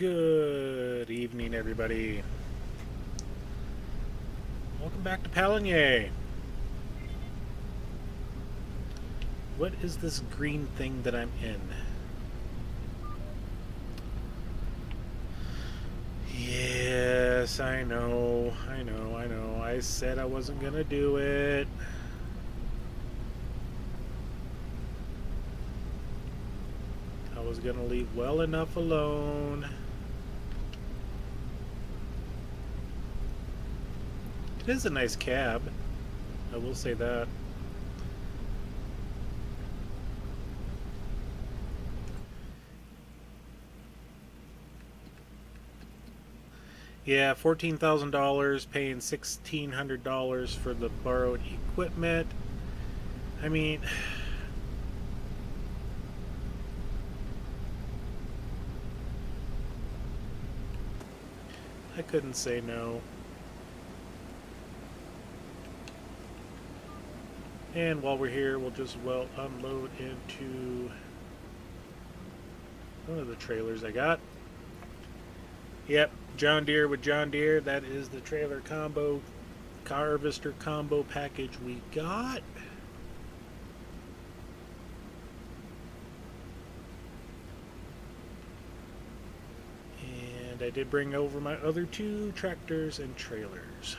Good evening, everybody. Welcome back to Pallegney. What is this green thing that I'm in? Yes, I know. I said I wasn't gonna do it. I was gonna leave well enough alone. It is a nice cab. I will say that. Yeah, $14,000, paying $1,600 for the borrowed equipment. I mean, I couldn't say no. And while we're here, we'll just unload into one of the trailers I got. Yep, John Deere with John Deere. That is the trailer combo, harvester combo package we got. And I did bring over my other two tractors and trailers.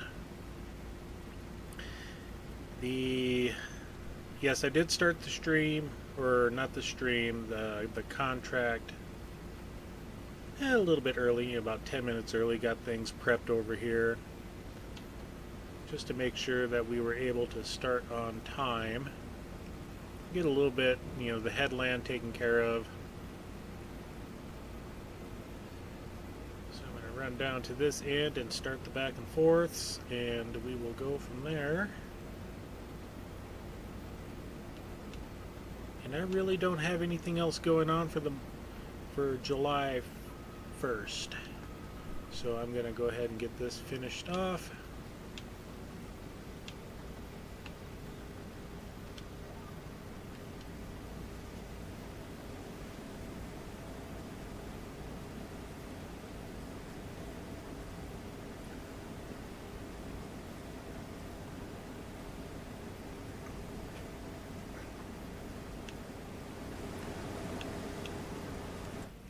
Yes, I did start the stream, or not the stream, the contract a little bit early, about 10 minutes early. Got things prepped over here just to make sure that we were able to start on time. Get a little bit, the headland taken care of. So I'm going to run down to this end and start the back and forths, and we will go from there. And I really don't have anything else going on for July 1st. So I'm going to go ahead and get this finished off.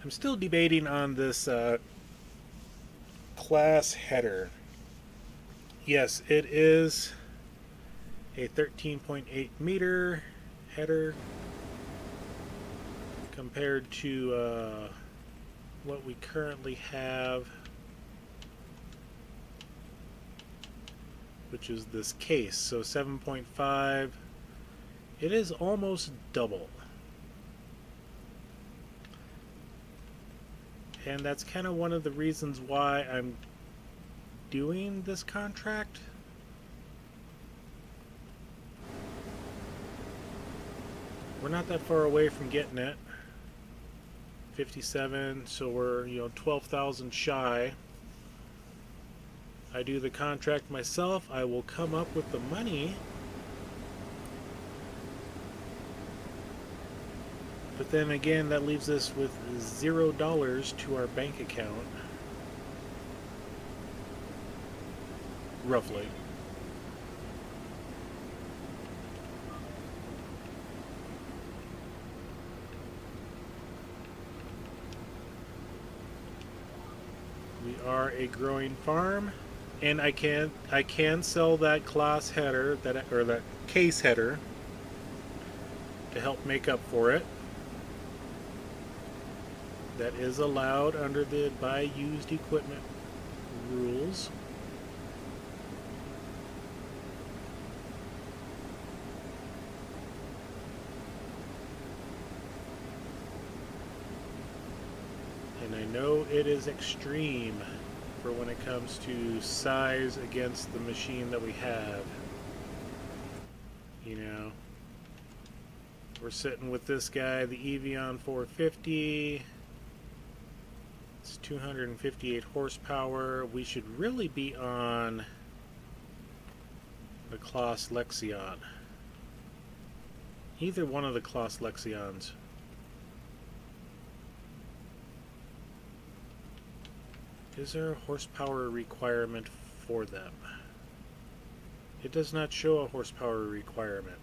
I'm still debating on this class header. Yes, it is a 13.8 meter header compared to what we currently have, which is this case. So 7.5. It is almost double. And that's kind of one of the reasons why I'm doing this contract. We're not that far away from getting it. 57, so we're 12,000 shy. I do the contract myself, I will come up with the money. But then again, that leaves us with $0 to our bank account. Roughly. We are a growing farm, and I can sell that class header, that case header, to help make up for it. That is allowed under the buy used equipment rules. And I know it is extreme for when it comes to size against the machine that we have. We're sitting with this guy, the Evian 450. It's 258 horsepower. We should really be on the Claas Lexion. Either one of the Claas Lexions. Is there a horsepower requirement for them? It does not show a horsepower requirement.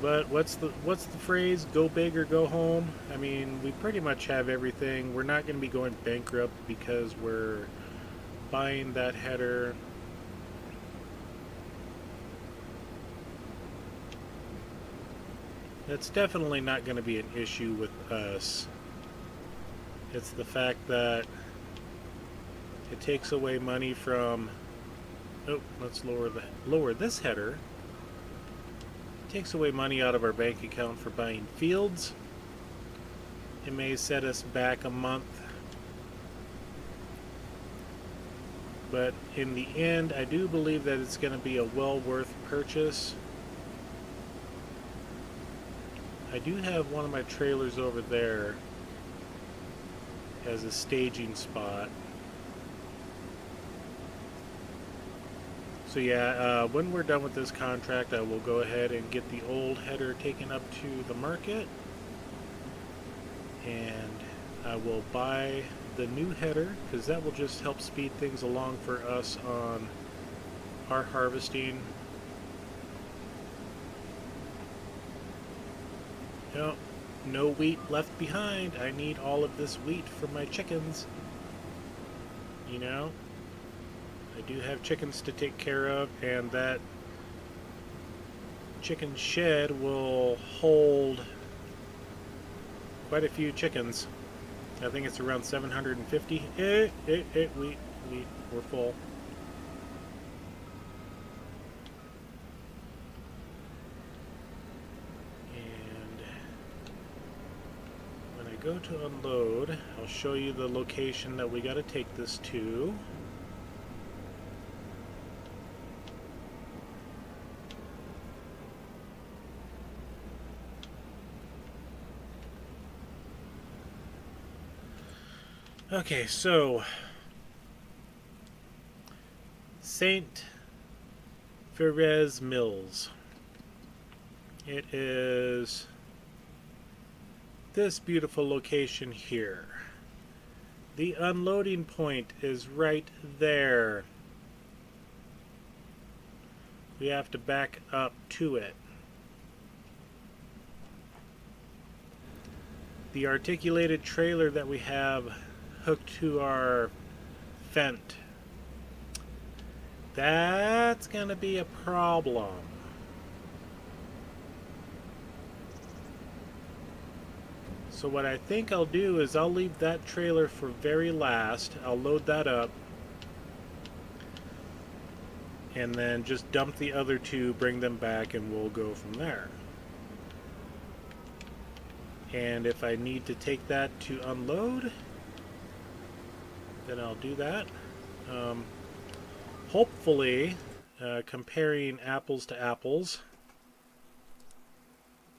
But what's the phrase? Go big or go home. I mean, we pretty much have everything. We're not going to be going bankrupt because we're buying that header. That's definitely not going to be an issue with us. It's the fact that it takes away money from. Oh, let's lower this header. Takes away money out of our bank account for buying fields. It may set us back a month, but in the end I do believe that it's going to be a well worth purchase. I do have one of my trailers over there as a staging spot. So yeah, when we're done with this contract, I will go ahead and get the old header taken up to the market, and I will buy the new header because that will just help speed things along for us on our harvesting. No wheat left behind. I need all of this wheat for my chickens. You know? I do have chickens to take care of, and that chicken shed will hold quite a few chickens. I think it's around 750. We're full. And when I go to unload, I'll show you the location that we got to take this to. Okay, so St. Ferez Mills. It is this beautiful location here. The unloading point is right there. We have to back up to it. The articulated trailer that we have hooked to our Fendt, that's going to be a problem. So what I think I'll do is I'll leave that trailer for very last. I'll load that up and then just dump the other two, bring them back, and we'll go from there. And if I need to take that to unload, then I'll do that. Hopefully, comparing apples to apples,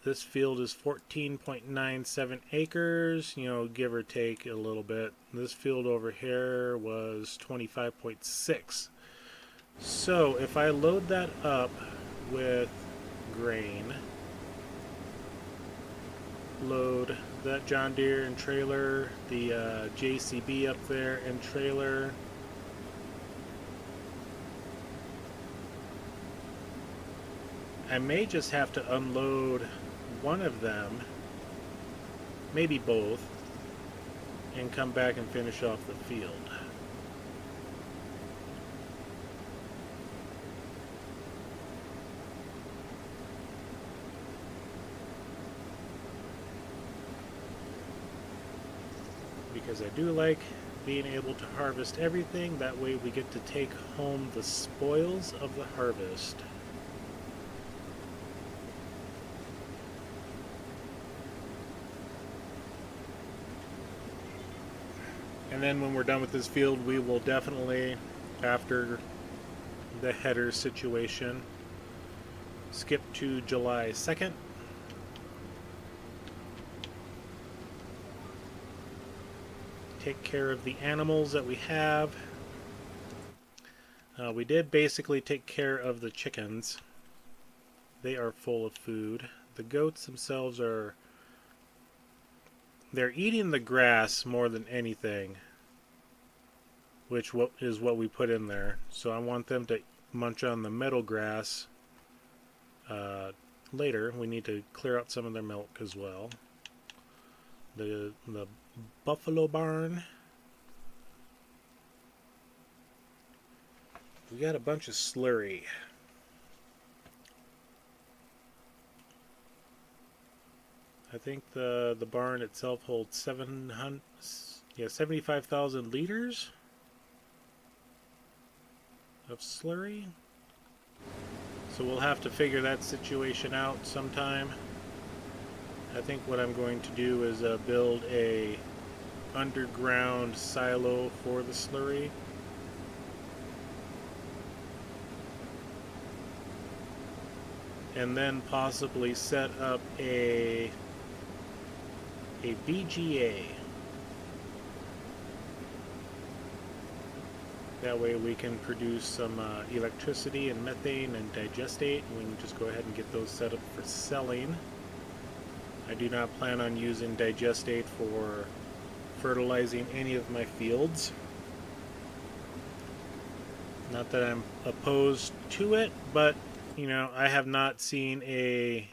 this field is 14.97 acres, give or take a little bit. This field over here was 25.6. So if I load that up with grain, load that John Deere and trailer, the JCB up there and trailer, I may just have to unload one of them, maybe both, and come back and finish off the field. Because I do like being able to harvest everything. That way we get to take home the spoils of the harvest. And then when we're done with this field, we will definitely after the header situation. Skip to July 2nd. Take care of the animals that we have. We did basically take care of the chickens. They are full of food. The goats themselves they're eating the grass more than anything, which is what we put in there. So I want them to munch on the meadow grass later. We need to clear out some of their milk as well. The buffalo barn. We got a bunch of slurry. I think the barn itself holds 75,000 liters of slurry. So we'll have to figure that situation out sometime. I think what I'm going to do is build a underground silo for the slurry. And then possibly set up a BGA. That way we can produce some electricity and methane and digestate, and we can just go ahead and get those set up for selling. I do not plan on using digestate for fertilizing any of my fields. Not that I'm opposed to it, but you know, I have not seen a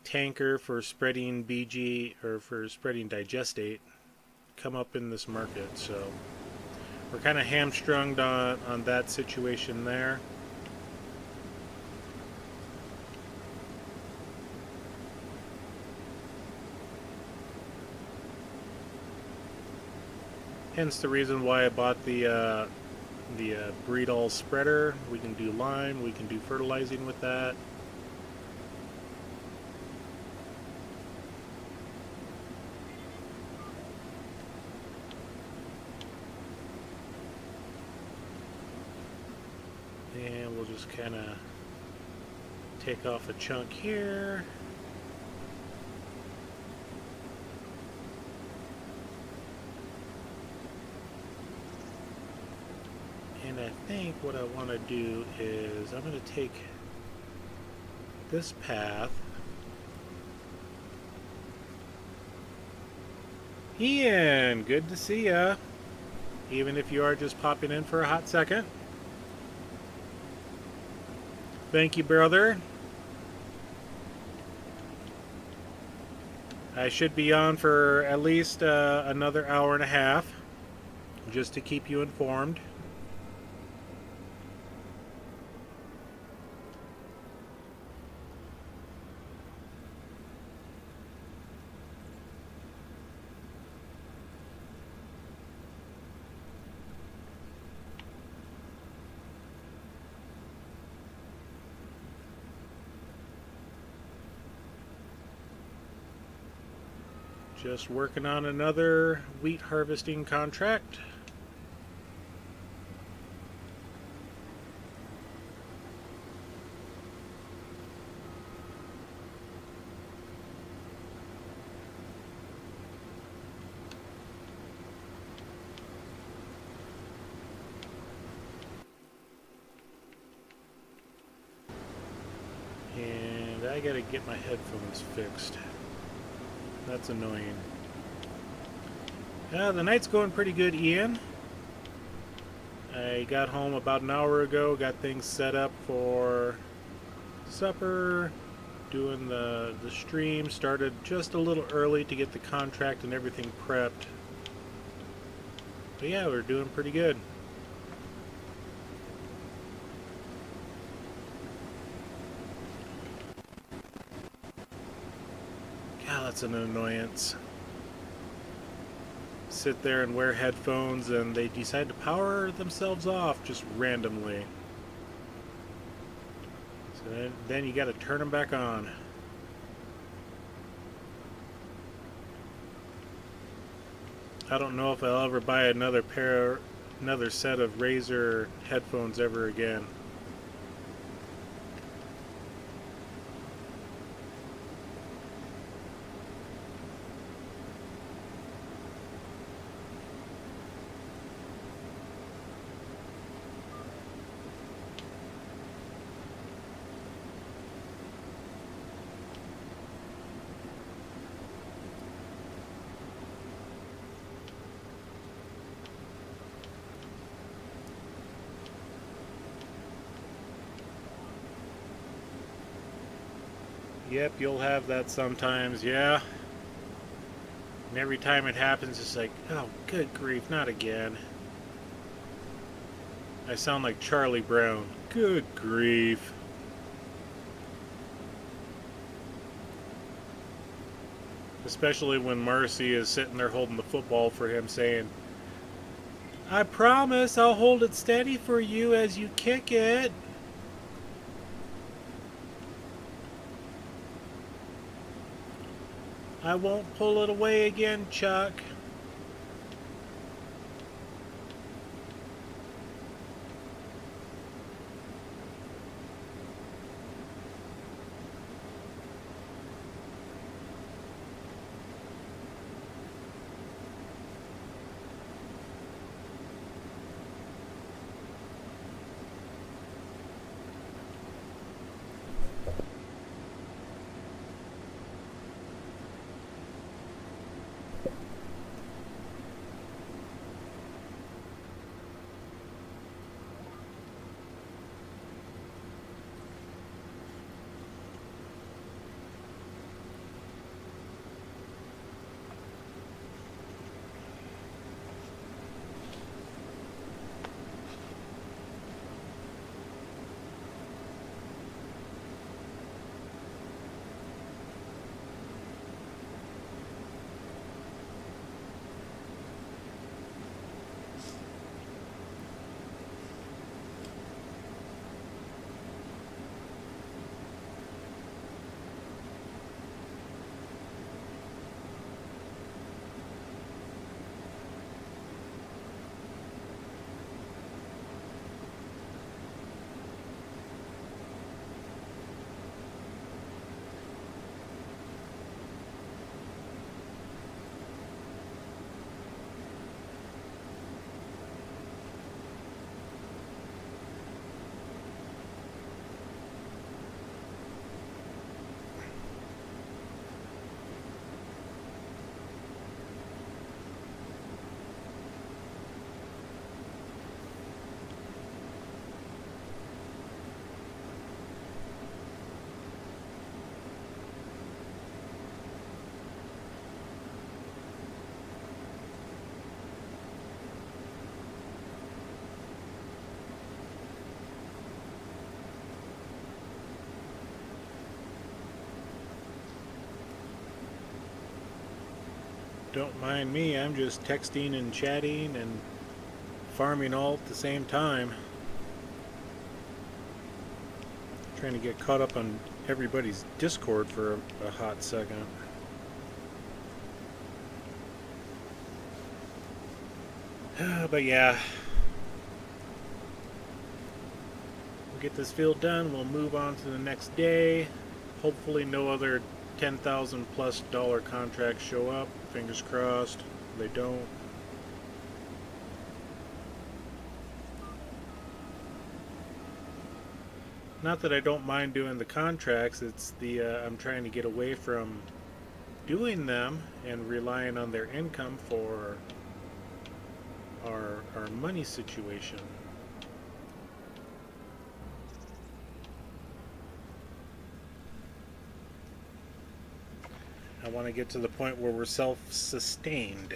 tanker for spreading BG or for spreading digestate come up in this market, so we're kind of hamstrung on that situation there. Hence the reason why I bought the breed-all spreader. We can do lime, we can do fertilizing with that. And we'll just kind of take off a chunk here. And I think what I want to do is I'm going to take this path. Ian, good to see ya. Even if you are just popping in for a hot second. Thank you, brother. I should be on for at least another hour and a half, just to keep you informed. Just working on another wheat harvesting contract. And I gotta get my headphones fixed. That's annoying. The night's going pretty good, Ian. I got home about an hour ago, got things set up for supper, doing the stream, started just a little early to get the contract and everything prepped. But yeah, we're doing pretty good. God, that's an annoyance. Sit there and wear headphones and they decide to power themselves off just randomly. So then you got to turn them back on. I don't know if I'll ever buy another another set of Razer headphones ever again. Yep, you'll have that sometimes, yeah. And every time it happens, it's like, oh, good grief, not again. I sound like Charlie Brown. Good grief. Especially when Marcy is sitting there holding the football for him saying, I promise I'll hold it steady for you as you kick it. I won't pull it away again, Chuck. Don't mind me, I'm just texting and chatting and farming all at the same time. Trying to get caught up on everybody's Discord for a hot second. But yeah, we'll get this field done, we'll move on to the next day. Hopefully no other $10,000+ contracts show up. Fingers crossed they don't. Not that I don't mind doing the contracts, it's the I'm trying to get away from doing them and relying on their income for our money situation. I want to get to the point where we're self-sustained.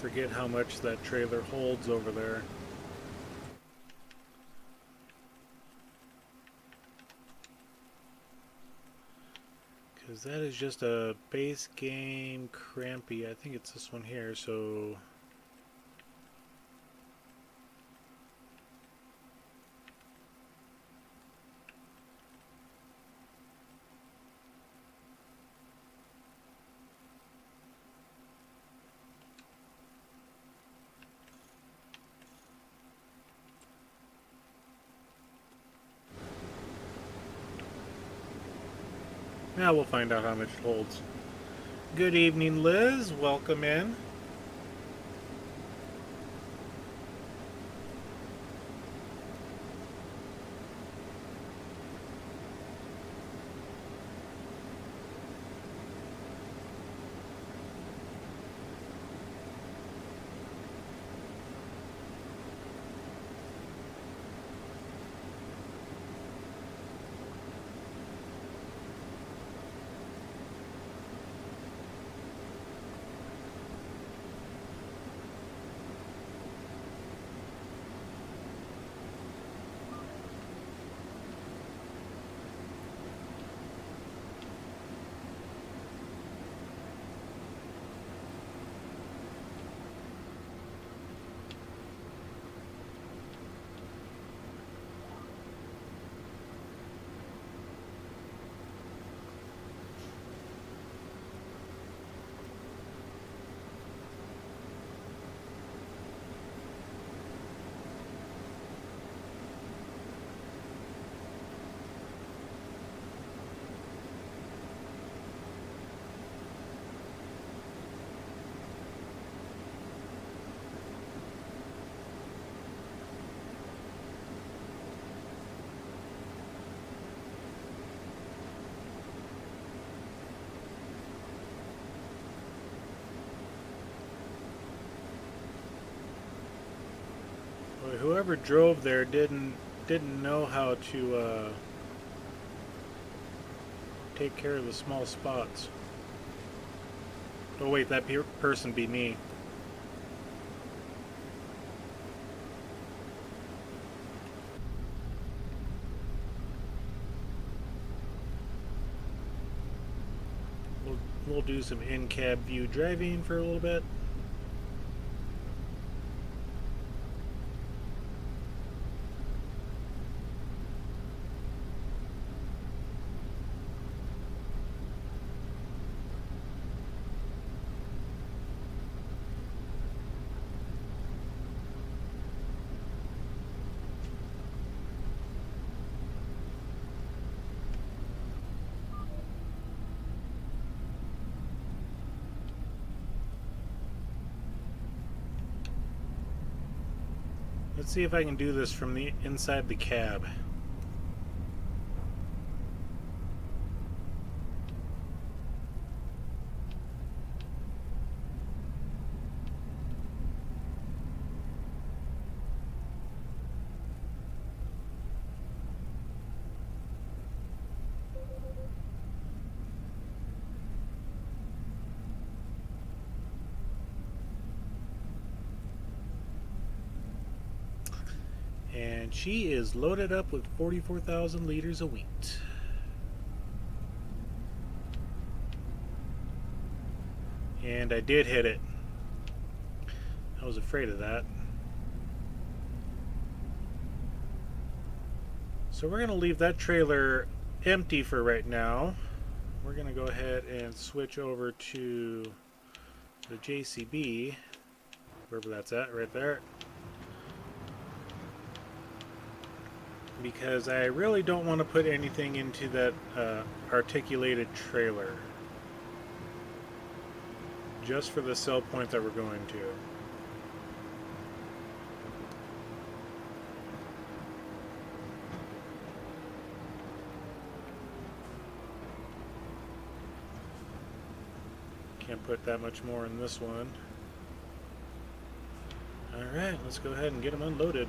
Forget how much that trailer holds over there. Because that is just a base game crampy. I think it's this one here, so... Now we'll find out how much it holds. Good evening, Liz. Welcome in. Whoever drove there didn't know how to take care of the small spots. Oh wait, that person be me. We'll do some in-cab view driving for a little bit. Let's see if I can do this from the inside the cab. And she is loaded up with 44,000 liters of wheat. And I did hit it. I was afraid of that. So we're going to leave that trailer empty for right now. We're going to go ahead and switch over to the JCB, wherever that's at, right there. Because I really don't want to put anything into that articulated trailer. Just for the sell point that we're going to. Can't put that much more in this one. Alright, let's go ahead and get them unloaded.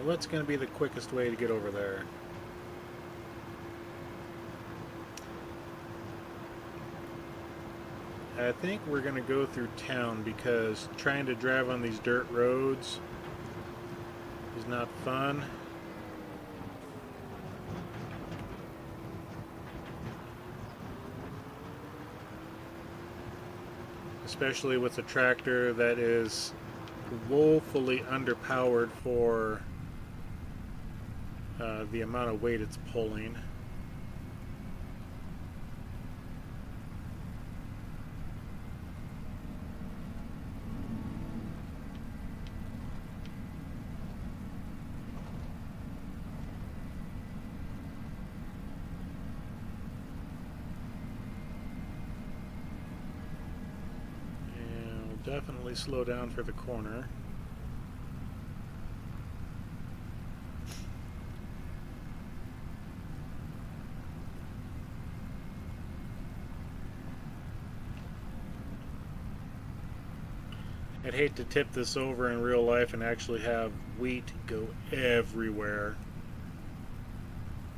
what's going to be the quickest way to get over there? I think we're going to go through town because trying to drive on these dirt roads is not fun. Especially with a tractor that is woefully underpowered for the amount of weight it's pulling. Definitely slow down for the corner. I'd hate to tip this over in real life and actually have wheat go everywhere.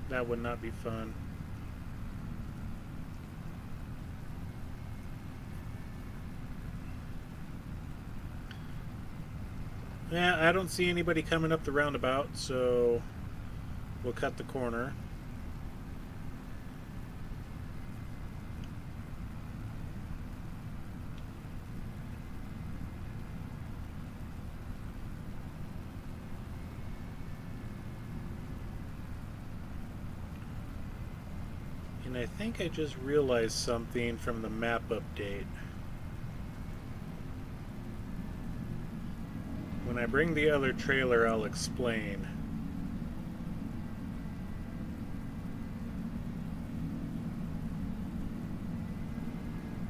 That would not be fun. Yeah, I don't see anybody coming up the roundabout, so we'll cut the corner. And I think I just realized something from the map update. When I bring the other trailer, I'll explain.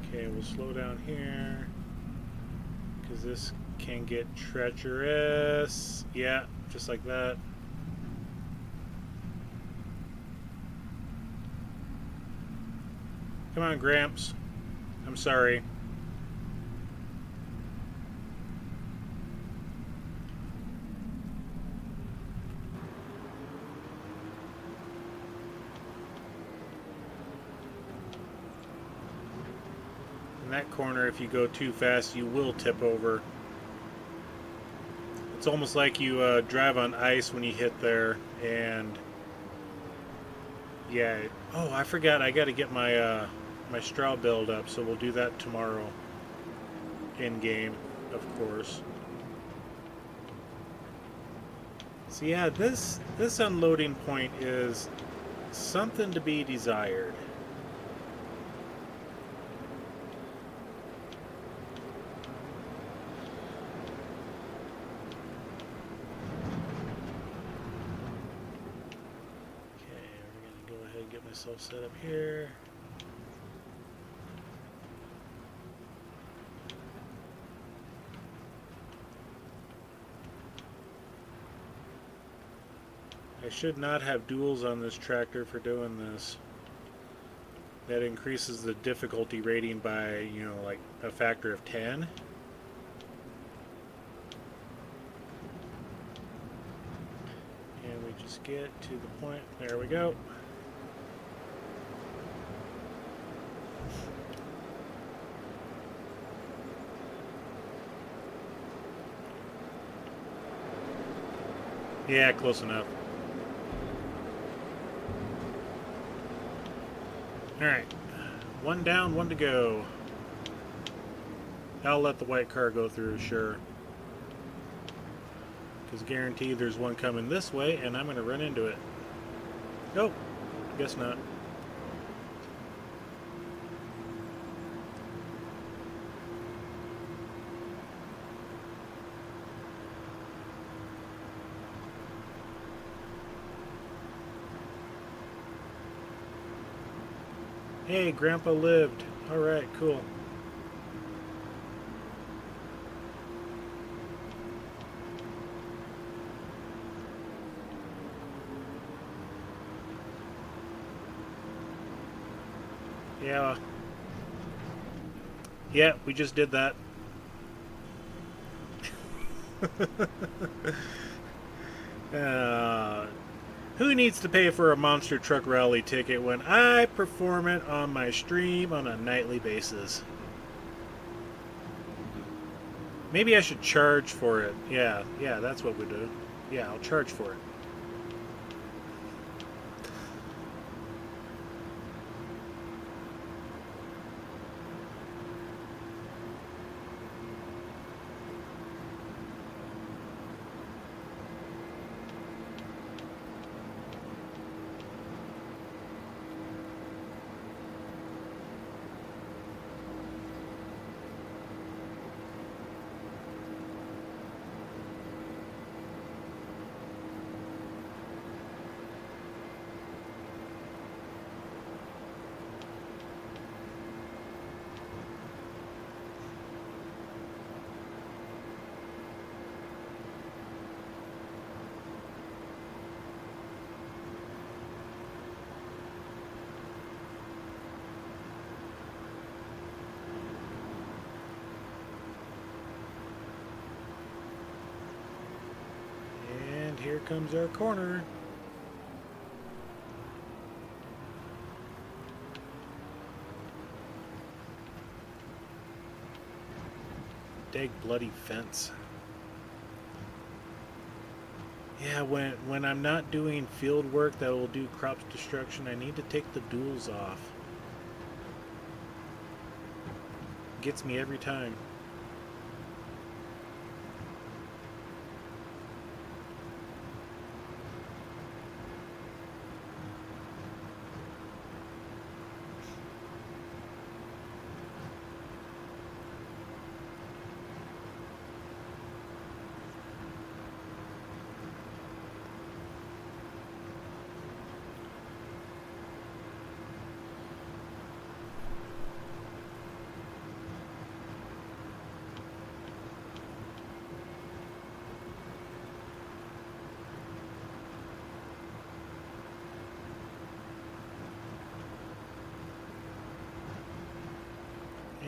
Okay, we'll slow down here because this can get treacherous. Yeah, just like that. Come on, Gramps. I'm sorry. In that corner, if you go too fast, you will tip over. It's almost like you drive on ice when you hit there, and yeah. Oh, I forgot. I got to get my my straw build up, so we'll do that tomorrow. In game, of course. So yeah, this unloading point is something to be desired. Myself set up here. I should not have duals on this tractor for doing this. That increases the difficulty rating by, you know, like a factor of 10. And we just get to the point. There we go. Yeah, close enough. Alright. One down, one to go. I'll let the white car go through, sure. Because guaranteed there's one coming this way, and I'm going to run into it. Nope. Guess not. Hey, Grandpa lived. Alright, cool. Yeah. Yeah, we just did that. Uh, who needs to pay for a monster truck rally ticket when I perform it on my stream on a nightly basis? Maybe I should charge for it. Yeah, that's what we do. Yeah, I'll charge for it. And here comes our corner. Dag bloody fence. Yeah, when I'm not doing field work that will do crop destruction, I need to take the duals off. Gets me every time.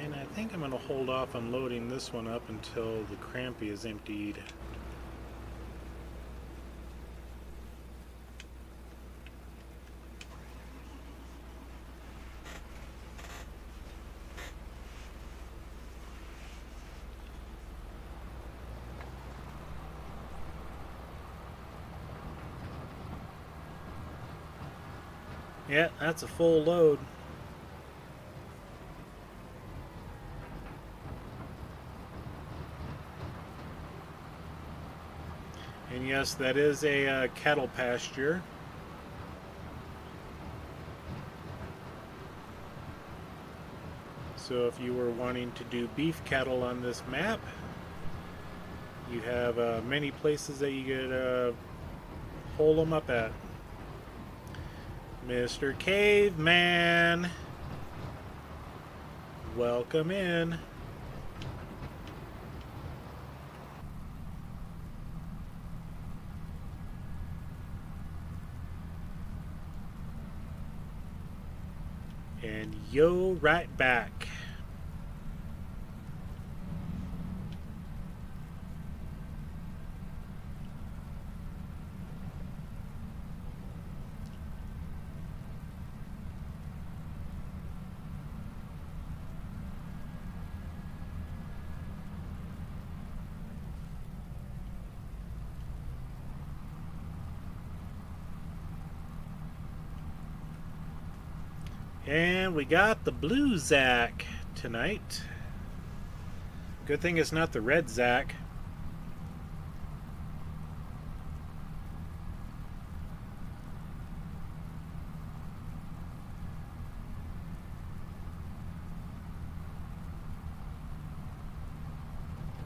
And I think I'm going to hold off on loading this one up until the crampy is emptied. Yeah, that's a full load. And yes, that is a cattle pasture. So if you were wanting to do beef cattle on this map, you have many places that you could hole them up at. Mr. Caveman, welcome in. And yo, right back. And we got the blue Zack tonight. Good thing it's not the red Zack.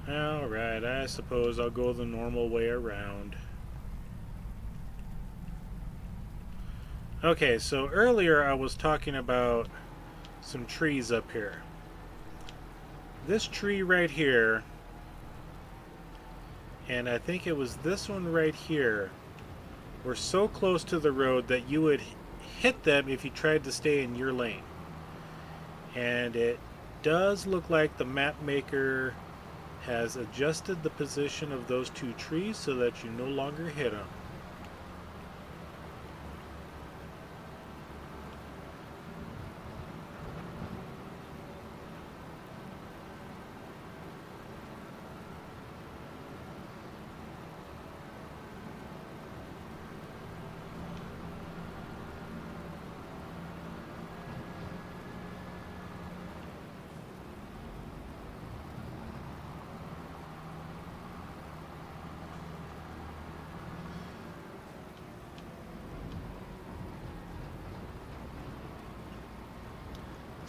Alright, I suppose I'll go the normal way around. Okay, so earlier I was talking about some trees up here. This tree right here, and I think it was this one right here, were so close to the road that you would hit them if you tried to stay in your lane. And it does look like the map maker has adjusted the position of those two trees so that you no longer hit them.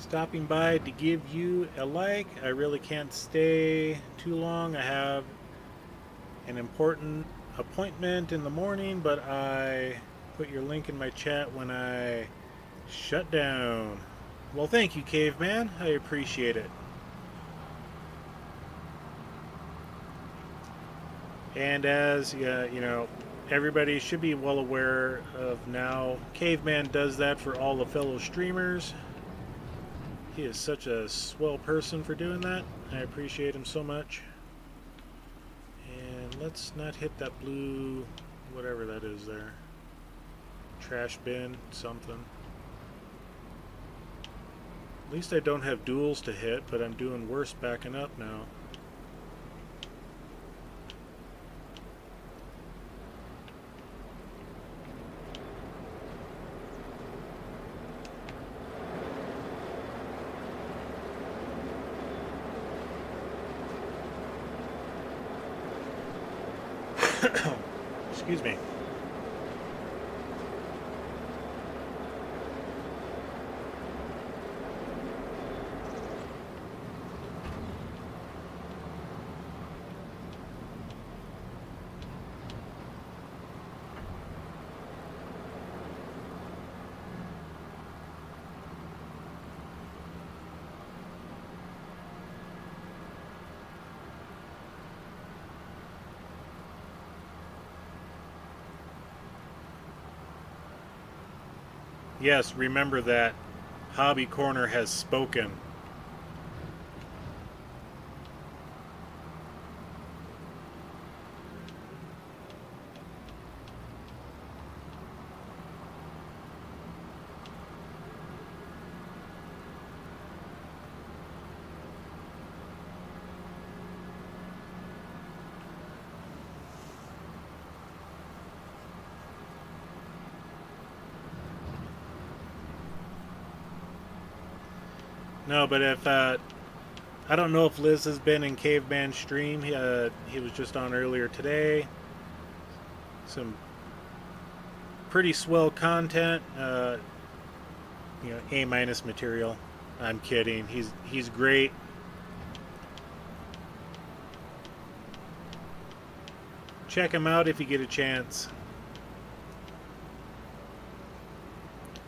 stopping by to give you a like. I really can't stay too long. I have an important appointment in the morning, but I put your link in my chat when I shut down. Well, thank you, Caveman. I appreciate it. And as everybody should be well aware of now, Caveman does that for all the fellow streamers. He is such a swell person for doing that. I appreciate him so much. And let's not hit that blue, whatever that is there. Trash bin, something. At least I don't have duels to hit, but I'm doing worse backing up now. Excuse me. Yes, remember that Hobby Corner has spoken. No, but if I don't know if Liz has been in Caveman stream. He was just on earlier today. Some pretty swell content. A minus material. I'm kidding. He's great. Check him out if you get a chance.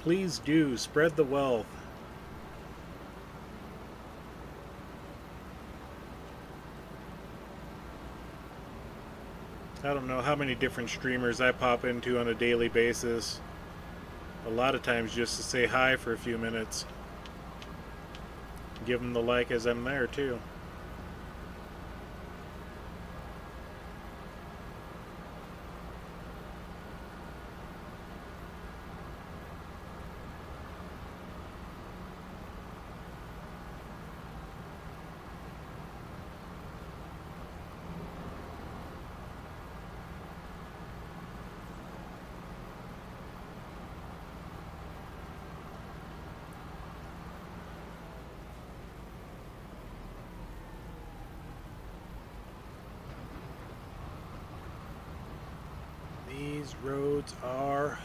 Please do spread the wealth. I don't know how many different streamers I pop into on a daily basis. A lot of times just to say hi for a few minutes. Give them the like as I'm there too. These roads are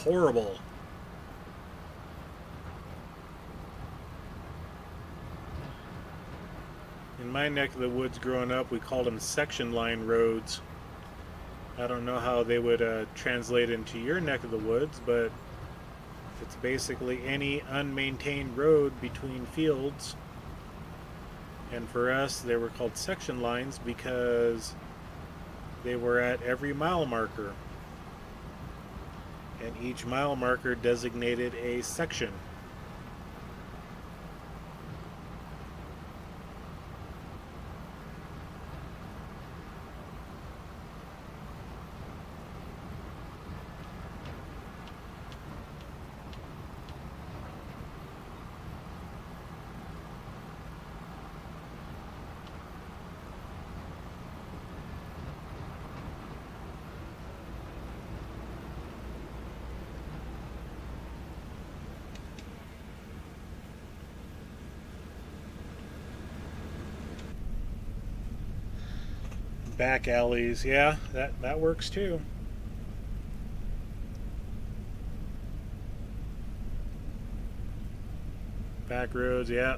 horrible. In my neck of the woods growing up, we called them section line roads. I don't know how they would translate into your neck of the woods, but it's basically any unmaintained road between fields. And for us, they were called section lines because they were at every mile marker. And each mile marker designated a section. Back alleys, yeah, that works too. Back roads, yeah.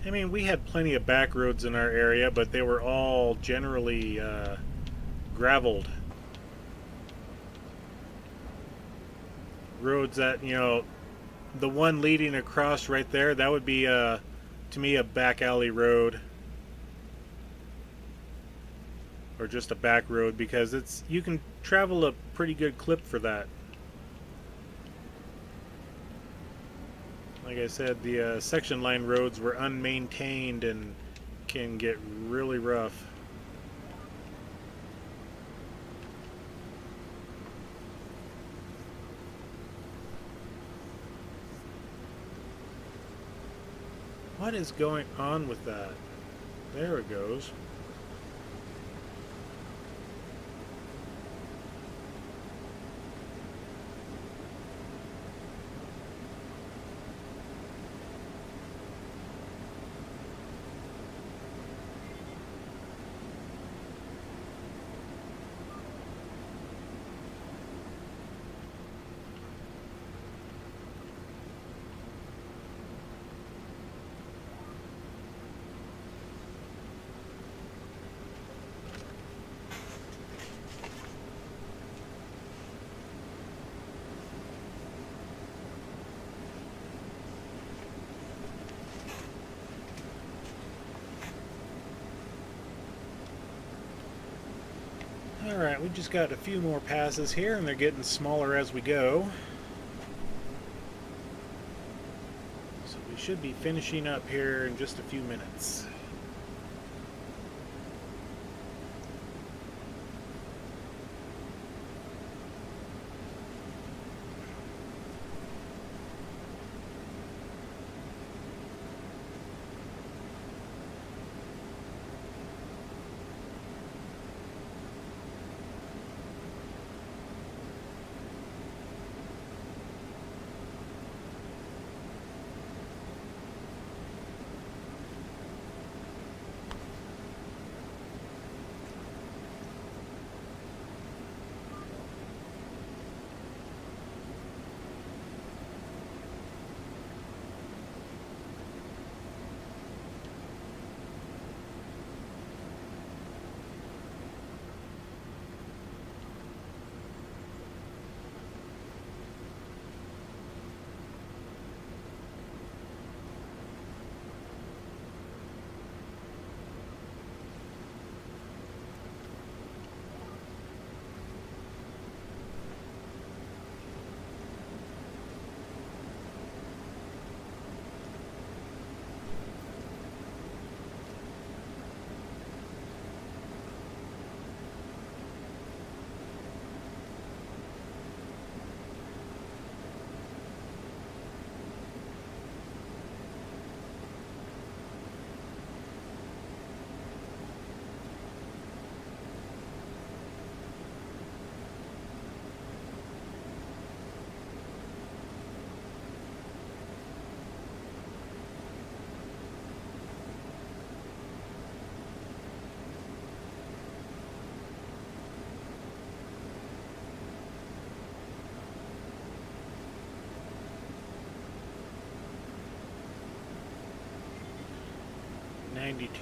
I mean, we had plenty of back roads in our area, but they were all generally graveled roads. That, you know, the one leading across right there, that would be to me a back alley road, or just a back road, because it's, you can travel a pretty good clip for that. Like I said, the section line roads were unmaintained and can get really rough. What is going on with that? There it goes. Alright, we just got a few more passes here, and they're getting smaller as we go. So we should be finishing up here in just a few minutes.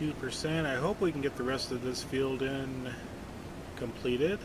%. I hope we can get the rest of this field in completed.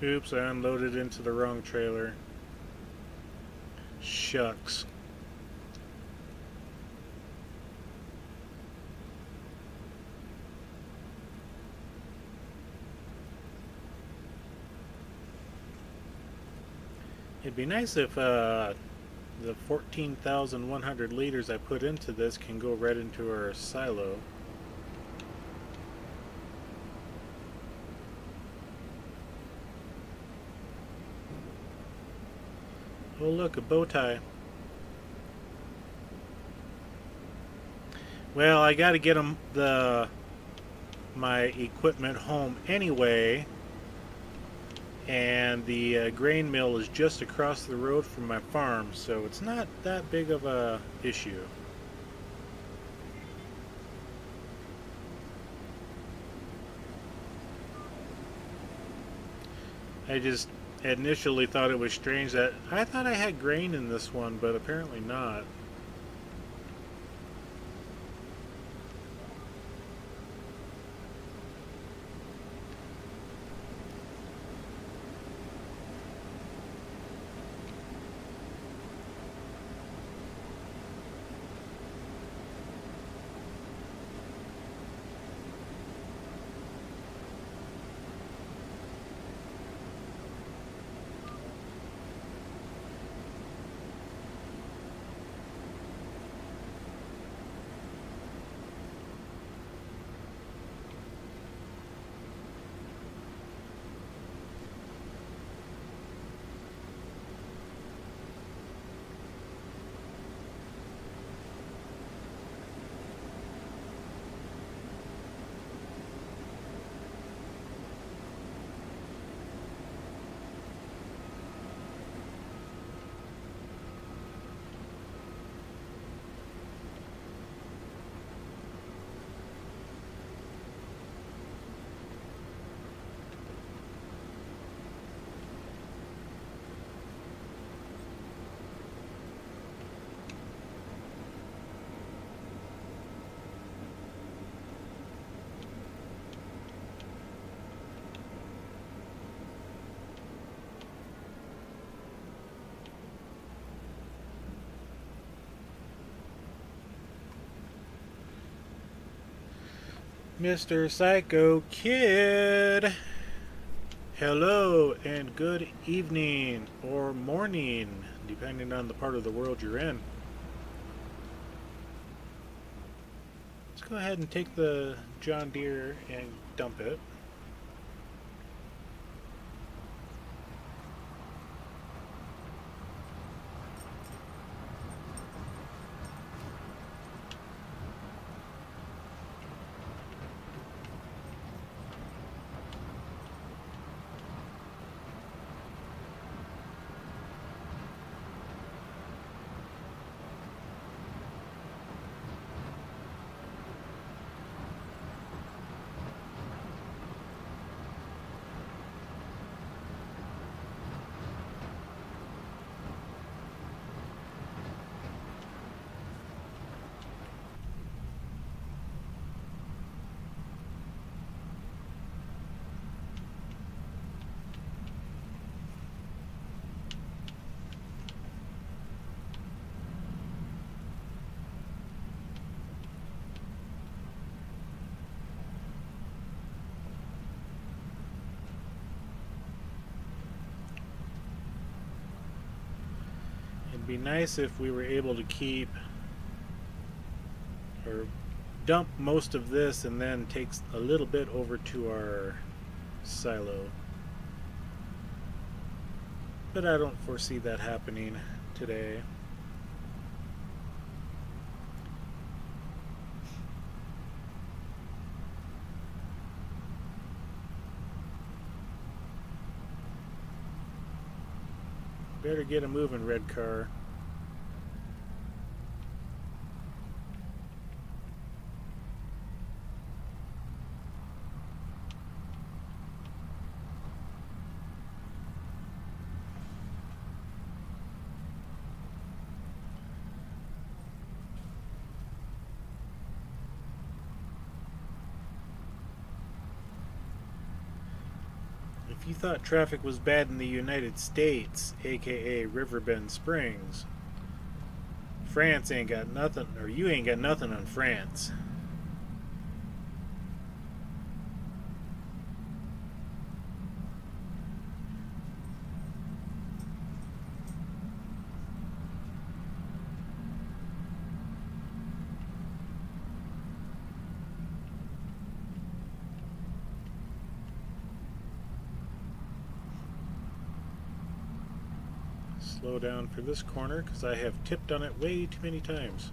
Oops, I unloaded into the wrong trailer. Shucks. It'd be nice if the 14,100 liters I put into this can go right into our silo. Oh look, a bow tie. Well, I gotta get my equipment home anyway, and the grain mill is just across the road from my farm, so it's not that big of a issue. I just initially thought it was strange that I thought I had grain in this one, but apparently not. Mr. Psycho Kid! Hello and good evening or morning, depending on the part of the world you're in. Let's go ahead and take the John Deere and dump it. It'd be nice if we were able to keep or dump most of this and then take a little bit over to our silo. But I don't foresee that happening today. Better get a moving, red car. If you thought traffic was bad in the United States, aka Riverbend Springs, France ain't got nothing, or you ain't got nothing on France. Slow down for this corner because I have tipped on it way too many times.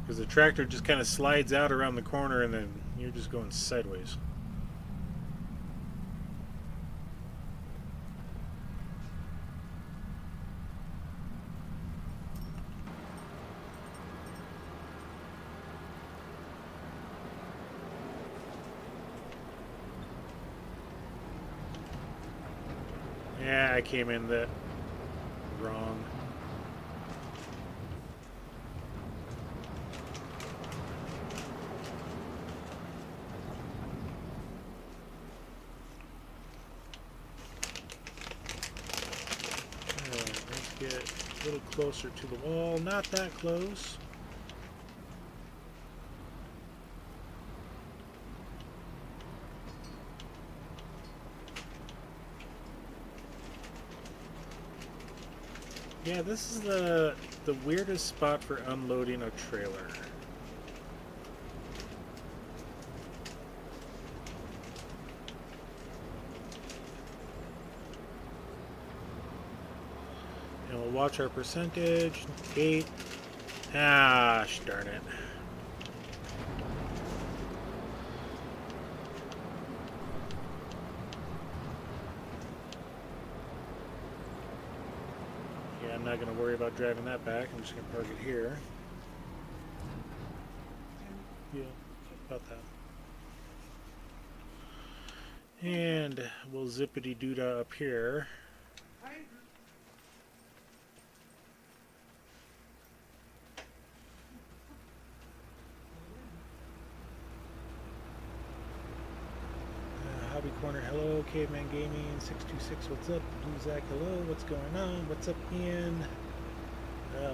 Because the tractor just kind of slides out around the corner and then you're just going sideways. Yeah, I came in that wrong. Alright, let's get a little closer to the wall. Not that close. Yeah, this is the weirdest spot for unloading a trailer. And we'll watch our percentage. 8. Ah, darn it. I'm not going to worry about driving that back. I'm just going to park it here. Yeah, about that. And we'll zippity-doo-dah up here. Hobby Corner, hello. Caveman Gaming, 626, what's up? Blue Zach, hello. What's going on? What's up, Ian?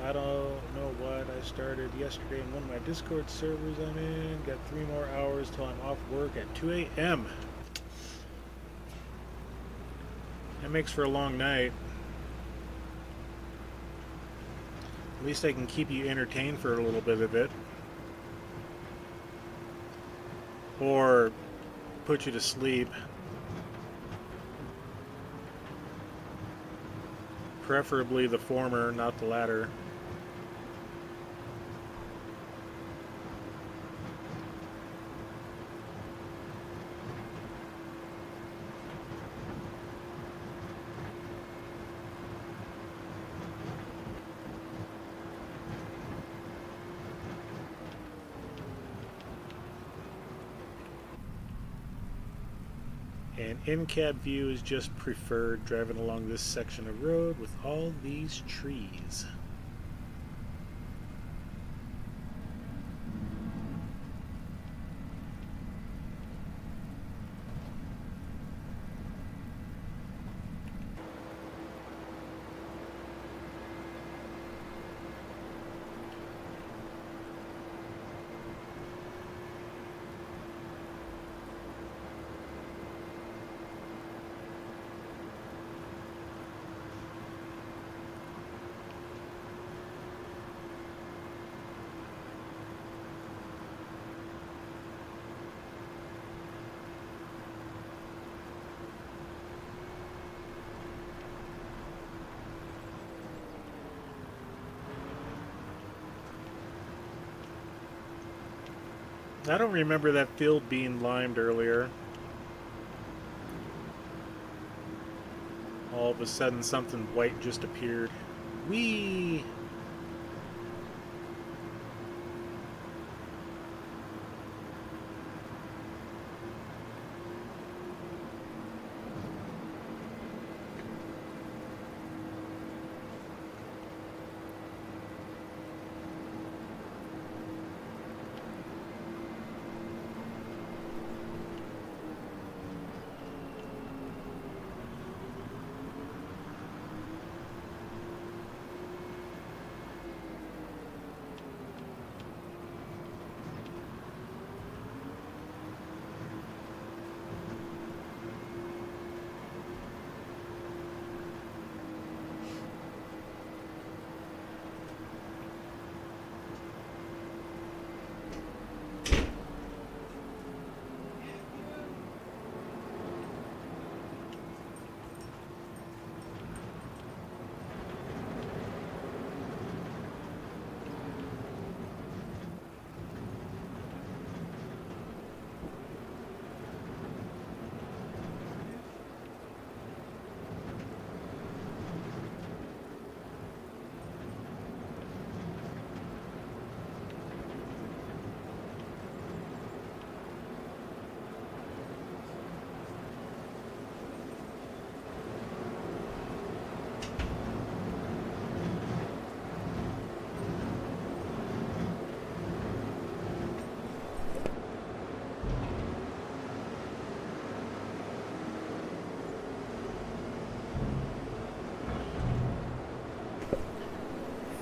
I don't know what. I started yesterday in one of my Discord servers I'm in. Got 3 more hours till I'm off work at 2 a.m. That makes for a long night. At least I can keep you entertained for a little bit of it. Or put you to sleep. Preferably the former, not the latter. And in-cab view is just preferred driving along this section of road with all these trees. I don't remember that field being limed earlier. All of a sudden something white just appeared. Whee!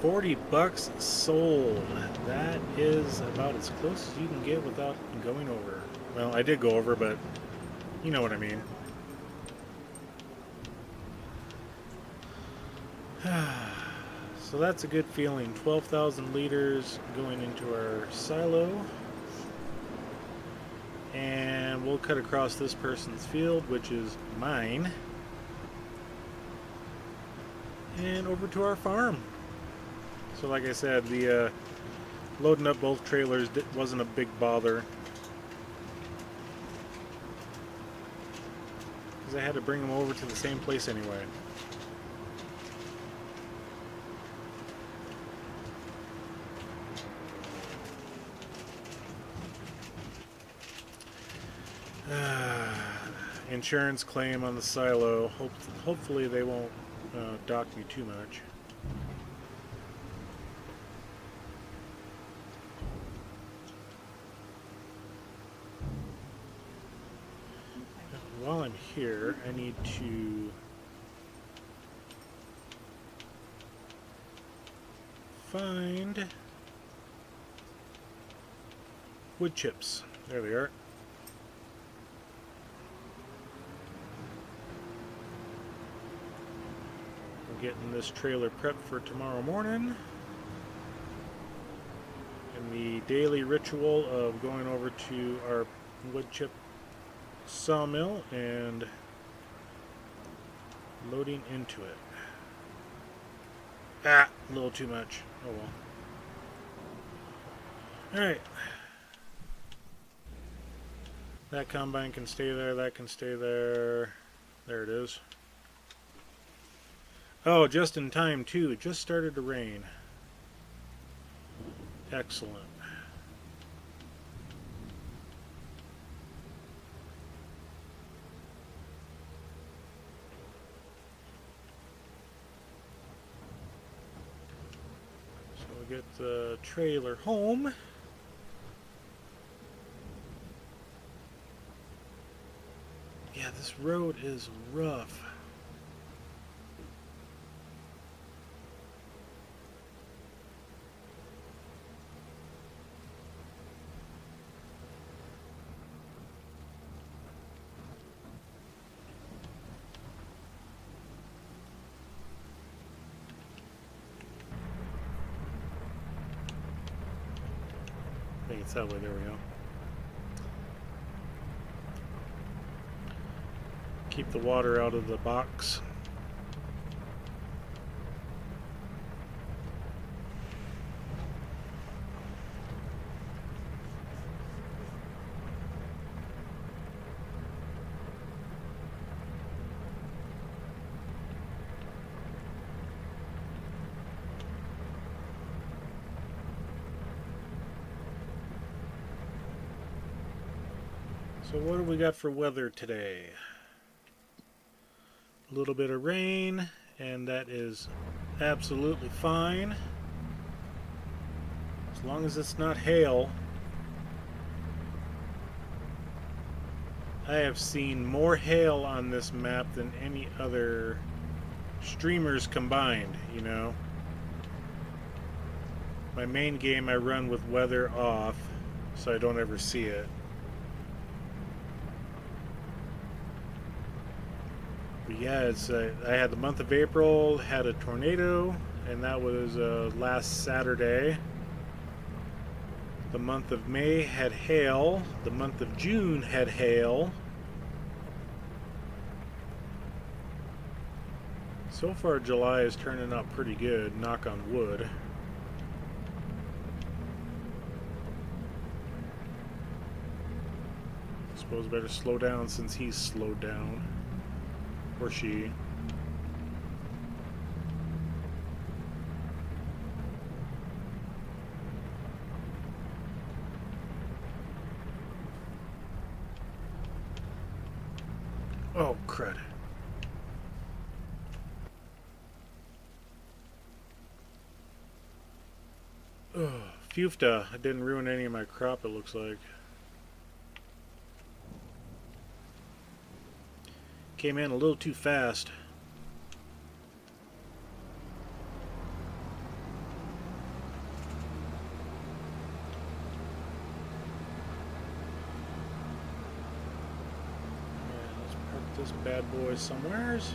$40 sold. That is about as close as you can get without going over. Well, I did go over, but you know what I mean. So that's a good feeling. 12,000 liters going into our silo. And we'll cut across this person's field, which is mine, and over to our farm. So like I said, the loading up both trailers wasn't a big bother, because I had to bring them over to the same place anyway. Insurance claim on the silo. Hopefully they won't dock me too much. While I'm here, I need to find wood chips. There they are. Getting this trailer prepped for tomorrow morning, and the daily ritual of going over to our wood chip sawmill and loading into it. A little too much. Oh well. Alright. That combine can stay there, that can stay there. There it is. Oh, just in time too. It just started to rain. Excellent. So we'll get the trailer home. Yeah, this road is rough. I think it's that way. There we go. Keep the water out of the box. So what do we got for weather today? A little bit of rain, and that is absolutely fine. As long as it's not hail. I have seen more hail on this map than any other streamers combined, you know. My main game I run with weather off, so I don't ever see it. But yeah, it's, I had the month of April, had a tornado, and that was last Saturday. The month of May had hail. The month of June had hail. So far July is turning out pretty good, knock on wood. Suppose better slow down since he's slowed down. Or she. Oh, crud. Oh, Fufta. I didn't ruin any of my crop, it looks like. Came in a little too fast. bad boy somewheres.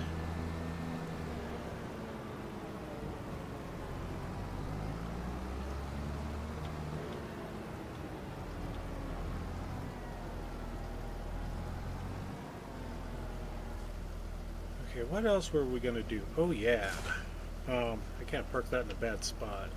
Okay, what else were we gonna do? Oh yeah. I can't park that in a bad spot.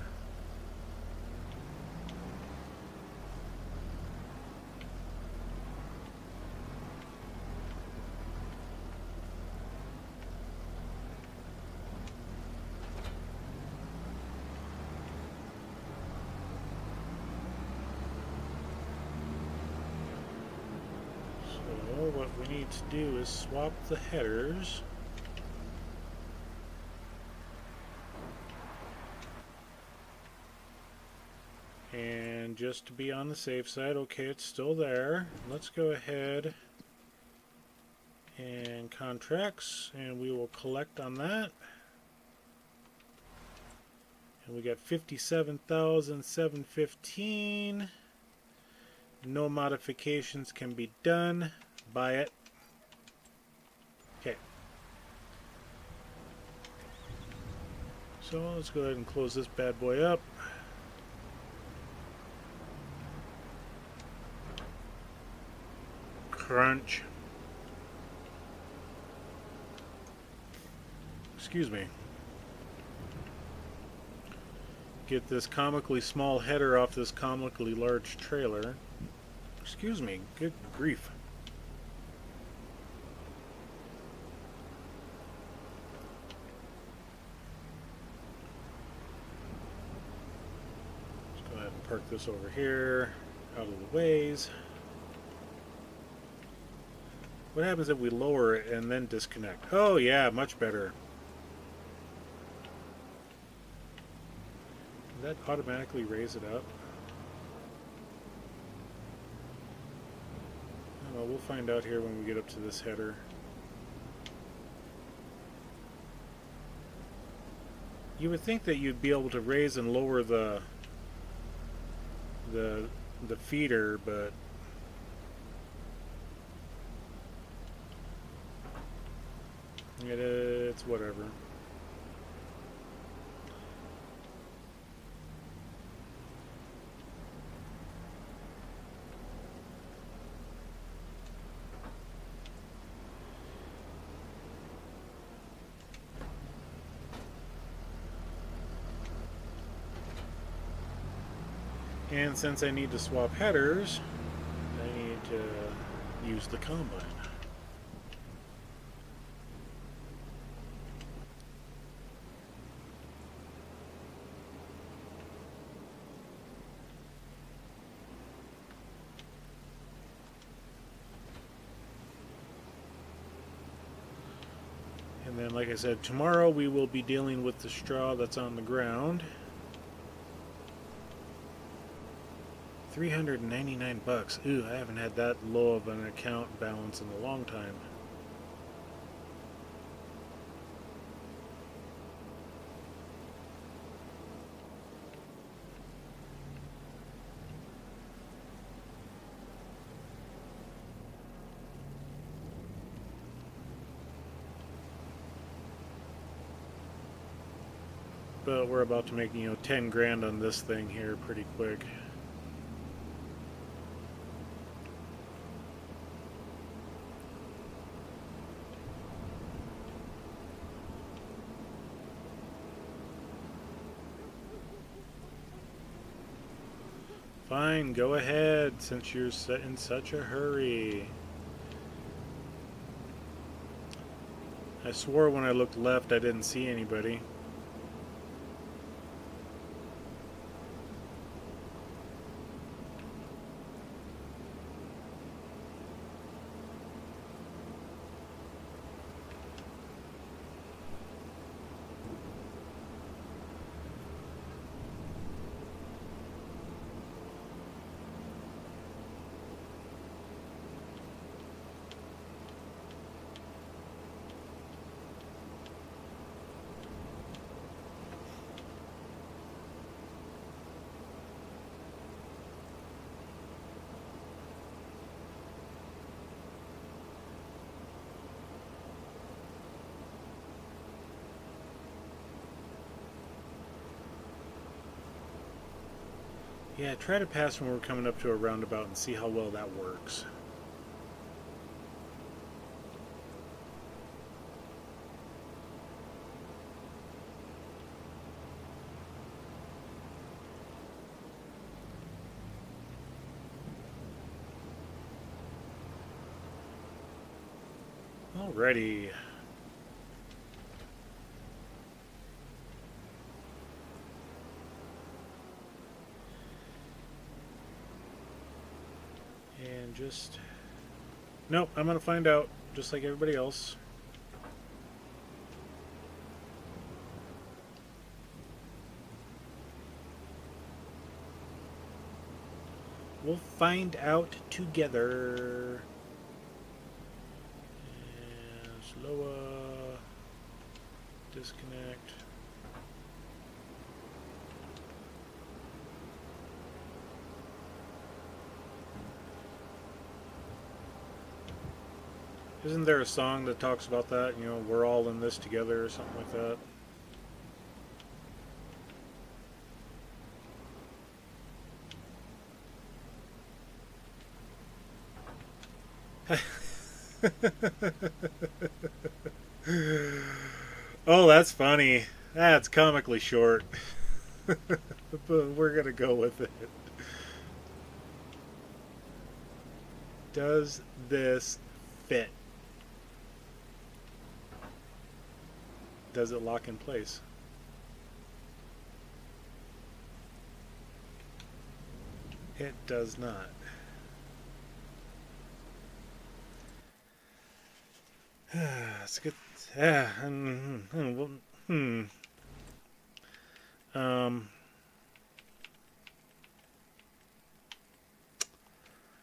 So what we need to do is swap the headers. And just to be on the safe side, okay, it's still there. Let's go ahead and contracts, and we will collect on that. And we got 57,715. No modifications can be done. Buy it. Okay. So let's go ahead and close this bad boy up. Crunch. Excuse me. Get this comically small header off this comically large trailer. Excuse me. Good grief. Let's go ahead and park this over here, out of the ways. What happens if we lower it and then disconnect? Oh yeah, much better. Does that automatically raise it up? I don't know, we'll find out here when we get up to this header. You would think that you'd be able to raise and lower the feeder, but it's whatever. And since I need to swap headers, I need to use the combine. And then, like I said, tomorrow we will be dealing with the straw that's on the ground. 399 bucks. Ooh, I haven't had that low of an account balance in a long time. But we're about to make, 10 grand on this thing here pretty quick. Fine, go ahead, since you're in such a hurry. I swore when I looked left I didn't see anybody. Yeah, try to pass when we're coming up to a roundabout and see how well that works. Alrighty. And just... Nope, I'm going to find out, just like everybody else. We'll find out together. And slower. Disconnect. Isn't there a song that talks about that? You know, we're all in this together or something like that? Oh, that's funny. That's comically short. But we're going to go with it. Does this fit? Does it lock in place? It does not. It's good. Yeah.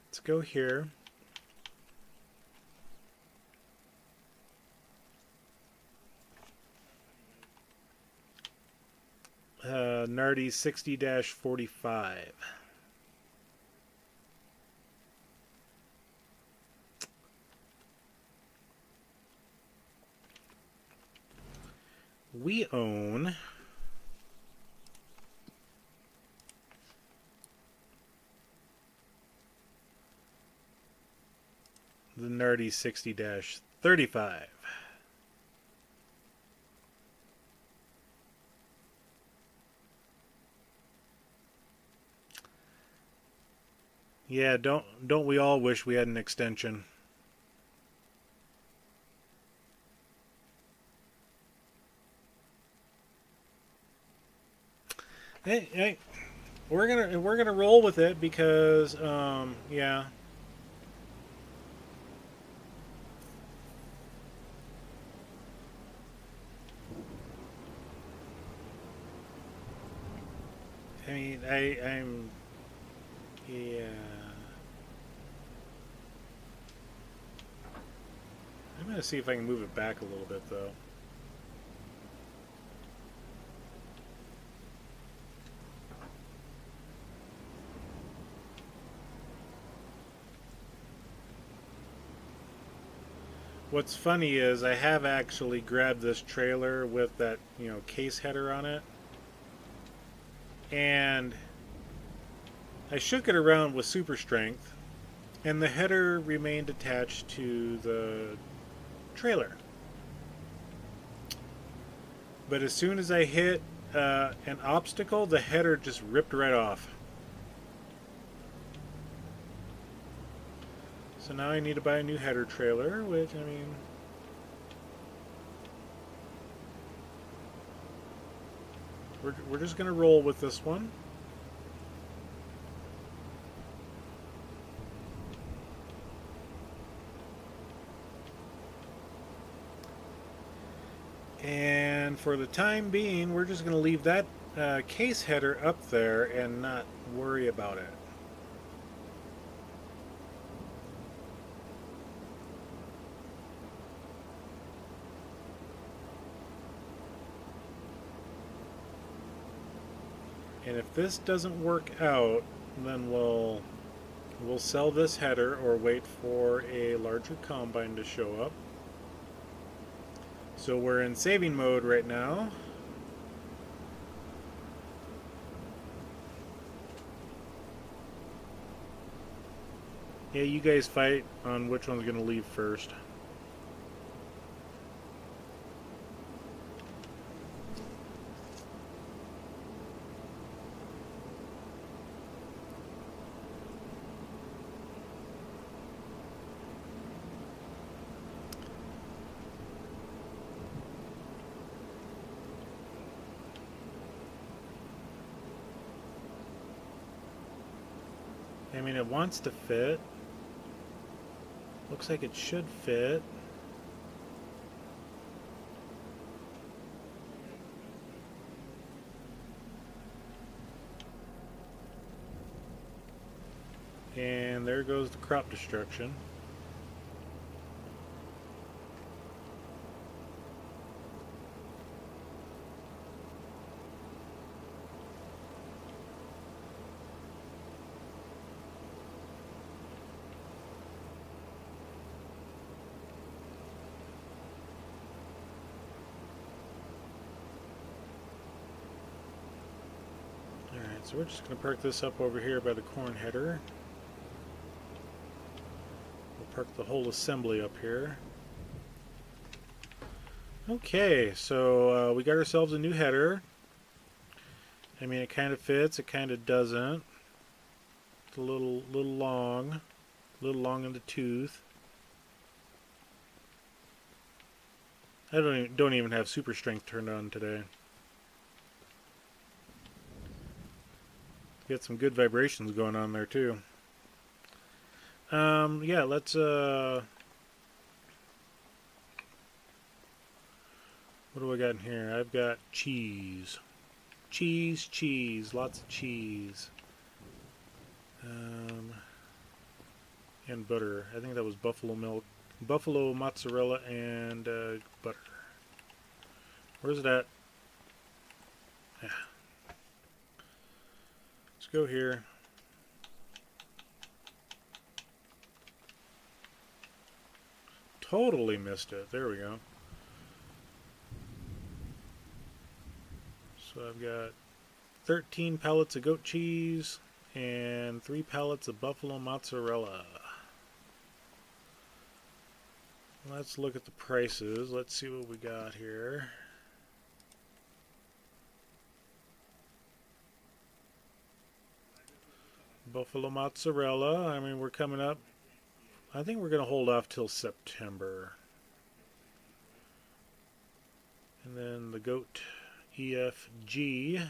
Let's go here. Nardi 60-45. We own the Nardi 60-35. Yeah, don't we all wish we had an extension? Hey, we're gonna roll with it because yeah. I mean, I'm yeah. I'm gonna see if I can move it back a little bit though. What's funny is I have actually grabbed this trailer with that, case header on it. And I shook it around with super strength, and the header remained attached to the trailer. But as soon as I hit an obstacle, the header just ripped right off. So now I need to buy a new header trailer, which, I mean... We're just going to roll with this one. And for the time being, we're just going to leave that case header up there and not worry about it. And if this doesn't work out, then we'll sell this header or wait for a larger combine to show up. So we're in saving mode right now. Yeah, you guys fight on which one's going to leave first. I mean, it wants to fit. Looks like it should fit. And there goes the crop destruction. Alright, so we're just going to park this up over here by the corn header. We'll park the whole assembly up here. Okay, so we got ourselves a new header. I mean, it kind of fits, it kind of doesn't. It's a little long in the tooth. I don't even have super strength turned on today. Get some good vibrations going on there too. Yeah, let's what do I got in here? I've got cheese. Cheese, lots of cheese. And butter. I think that was buffalo milk, buffalo mozzarella, and butter. Where's it at? Yeah. Let's go here. Totally missed it. There we go. So I've got 13 pallets of goat cheese and 3 pallets of buffalo mozzarella. Let's look at the prices. Let's see what we got here. Buffalo mozzarella. I mean, we're coming up. I think we're going to hold off till September. And then the goat EFG.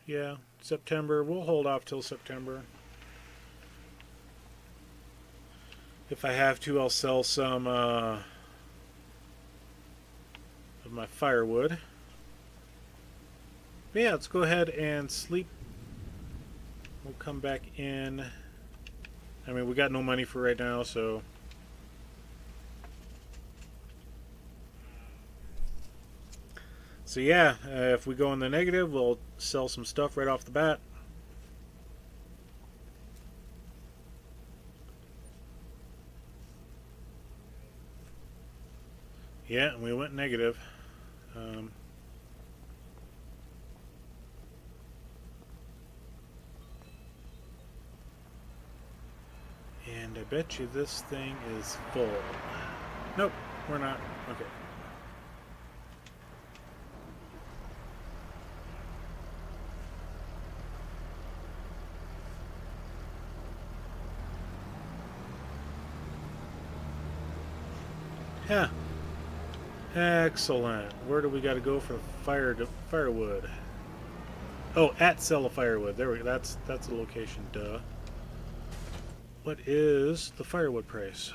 Yeah, September. We'll hold off till September. If I have to, I'll sell some of my firewood. But yeah, let's go ahead and sleep. We'll come back in. I mean, we got no money for right now, so. So yeah, if we go in the negative, we'll sell some stuff right off the bat. Yeah, we went negative. And I bet you this thing is full. Nope, we're not. Okay. Yeah. Excellent. Where do we got to go for firewood? Oh, at sell of firewood. There we go. That's the location. Duh. What is the firewood price?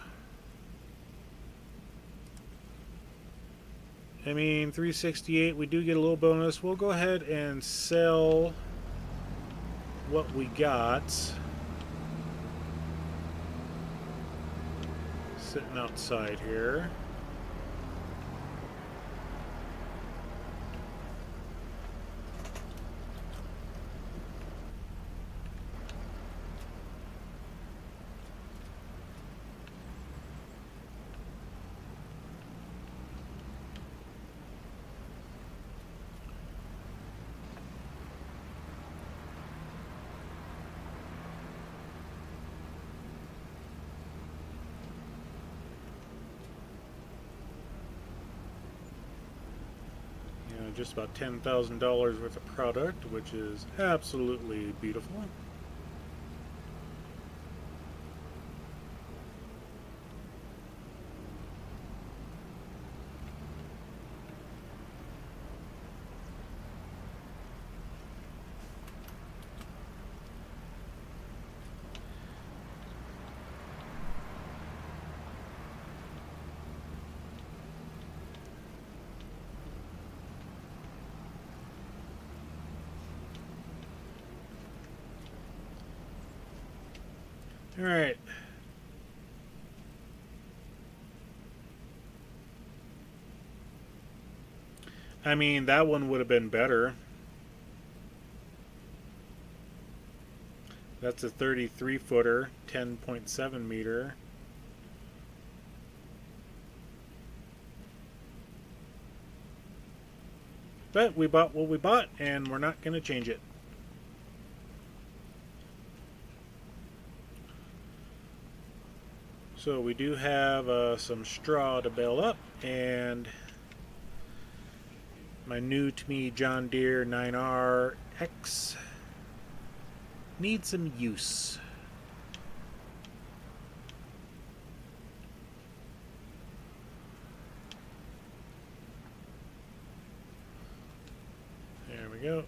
I mean, 368. We do get a little bonus. We'll go ahead and sell what we got. Sitting outside here. just about $10,000 worth of product, which is absolutely beautiful. All right. I mean, that one would have been better. That's a 33 footer, 10.7 meter. But we bought what we bought, and we're not going to change it. So we do have some straw to bale up, and my new to me John Deere 9RX needs some use. There we go.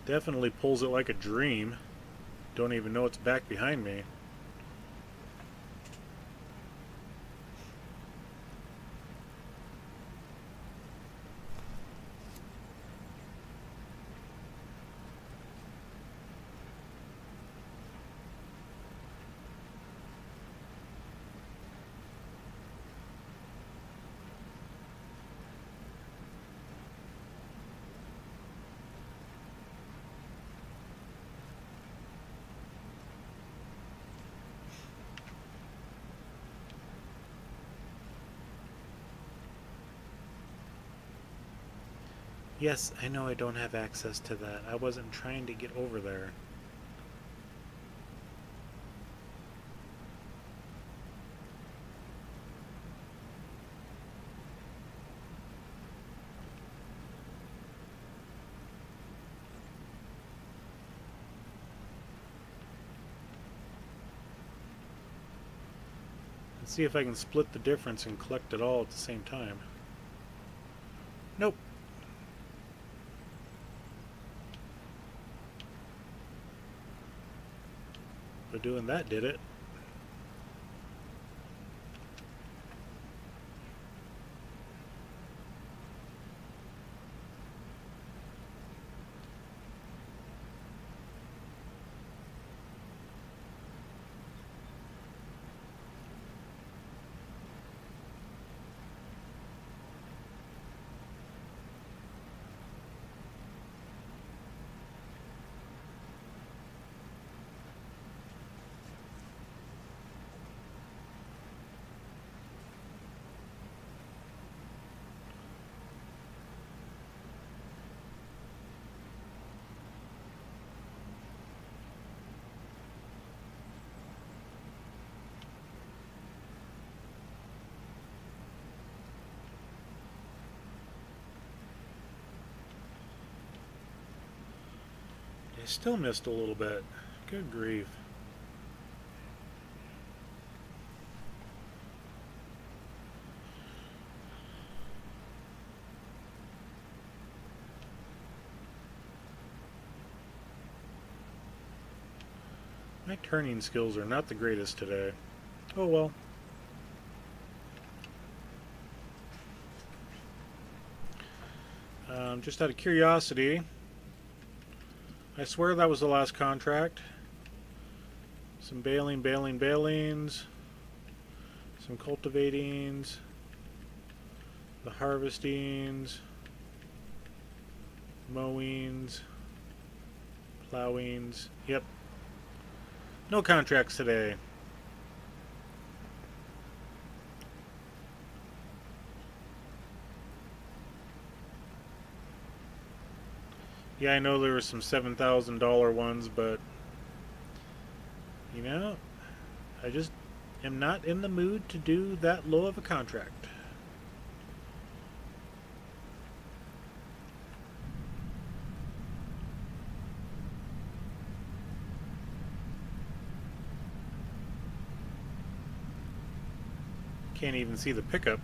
Definitely pulls it like a dream. Don't even know it's back behind me. Yes, I know I don't have access to that. I wasn't trying to get over there. Let's see if I can split the difference and collect it all at the same time. Nope. But doing that did it. I still missed a little bit. Good grief. My turning skills are not the greatest today. Oh well. Just out of curiosity, I swear that was the last contract. Some balings, some cultivatings, the harvestings, mowings, plowings. Yep. No contracts today. Yeah, I know there were some $7,000 ones, but you know, I just am not in the mood to do that low of a contract. Can't even see the pickup.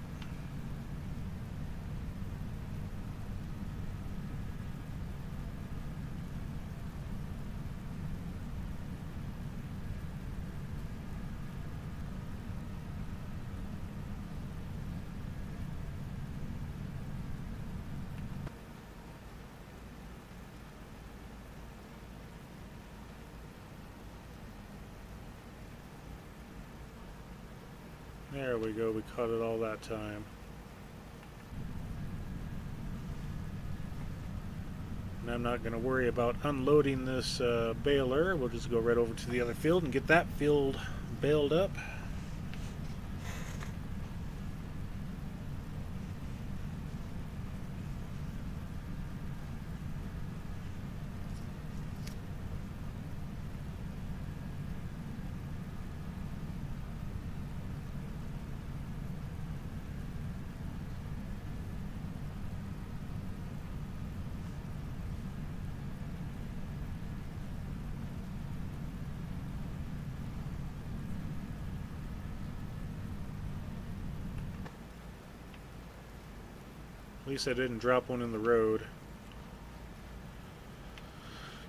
There we go, we caught it all that time. And I'm not going to worry about unloading this baler. We'll just go right over to the other field and get that field baled up. At least I didn't drop one in the road.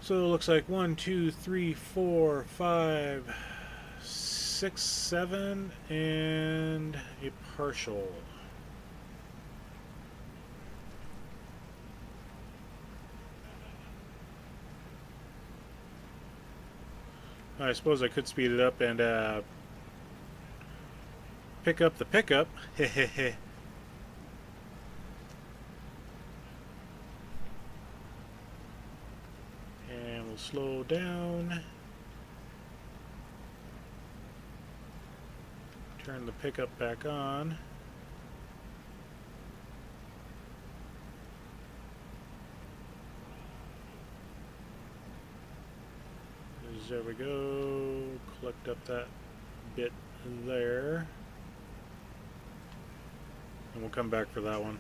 So it looks like 1, 2, 3, 4, 5, 6, 7, and a partial. I suppose I could speed it up and pick up the pickup. Hehehe. And we'll slow down. Turn the pickup back on. There we go. Collect up that bit there. And we'll come back for that one.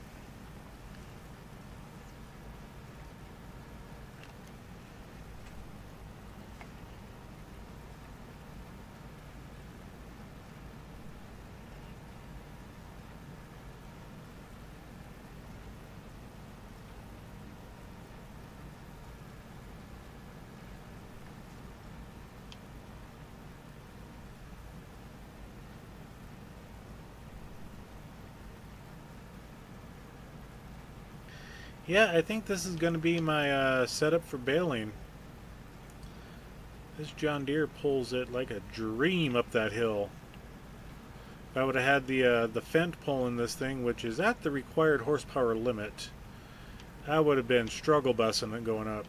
Yeah, I think this is going to be my setup for baling. This John Deere pulls it like a dream up that hill. If I would have had the Fendt pulling this thing, which is at the required horsepower limit, I would have been struggle bussing it going up.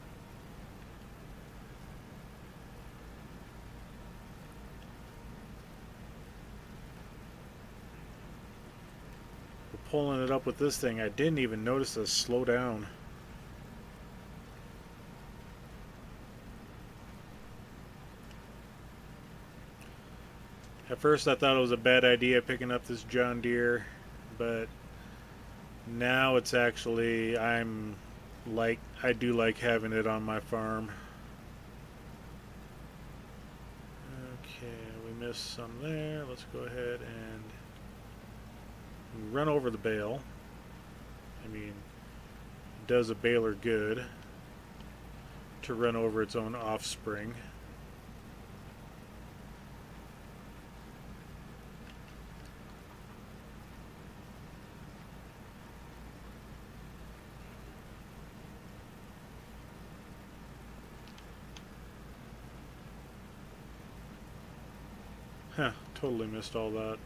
Pulling it up with this thing, I didn't even notice this slow down. At first I thought it was a bad idea picking up this John Deere, but now it's actually, I do like having it on my farm. Okay, we missed some there. Let's go ahead and run over the bale. I mean, it does a baler good to run over its own offspring. Huh, totally missed all that.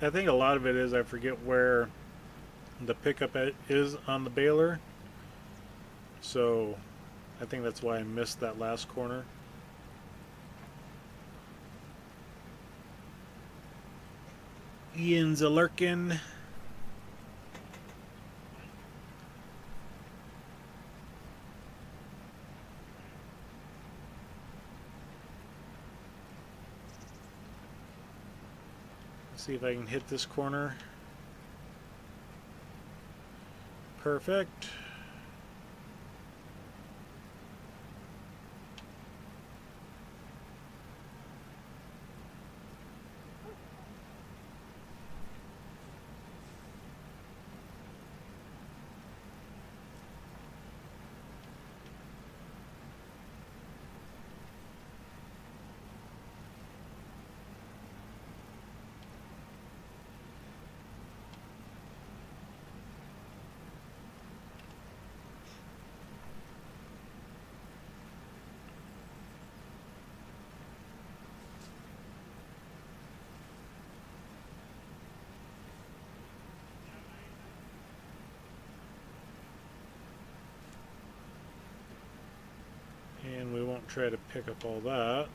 I think a lot of it is I forget where the pickup is on the baler. So I think that's why I missed that last corner. Ian's a lurkin. Let's see if I can hit this corner. Perfect. And we won't try to pick up all that.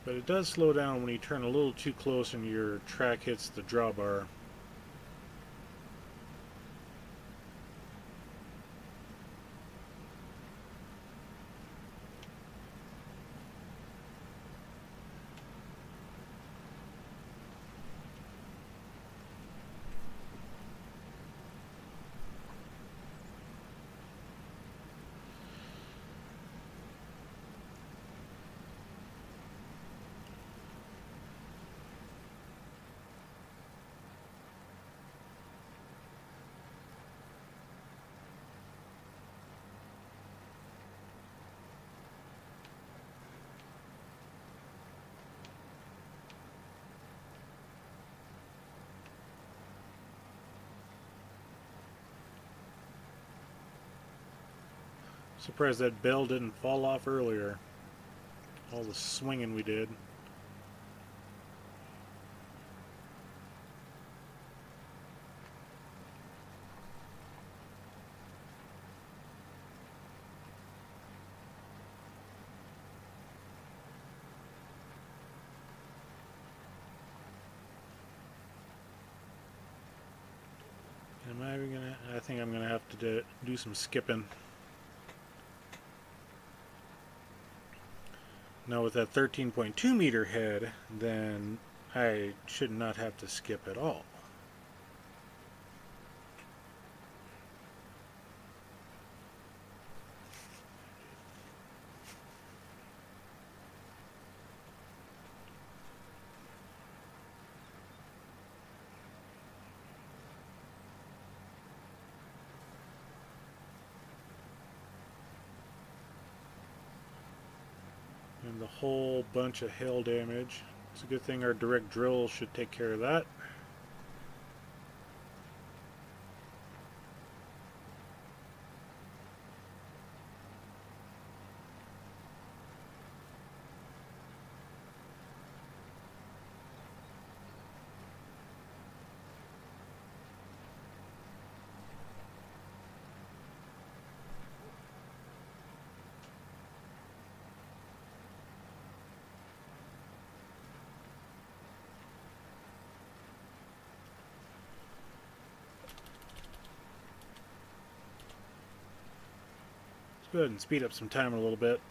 But it does slow down when you turn a little too close and your track hits the drawbar. Surprised that bell didn't fall off earlier. All the swinging we did. Am I gonna? I think I'm gonna have to do some skipping. Now with that 13.2 meter head, then I should not have to skip at all. And the whole bunch of hail damage. It's a good thing our direct drill should take care of that. Let's go ahead and speed up some time a little bit.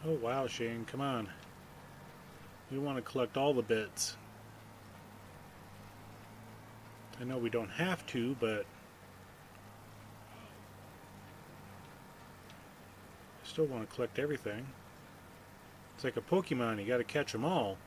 Oh wow, Shane, come on. We want to collect all the bits. I know we don't have to, but I still want to collect everything. It's like a Pokemon, you gotta catch them all.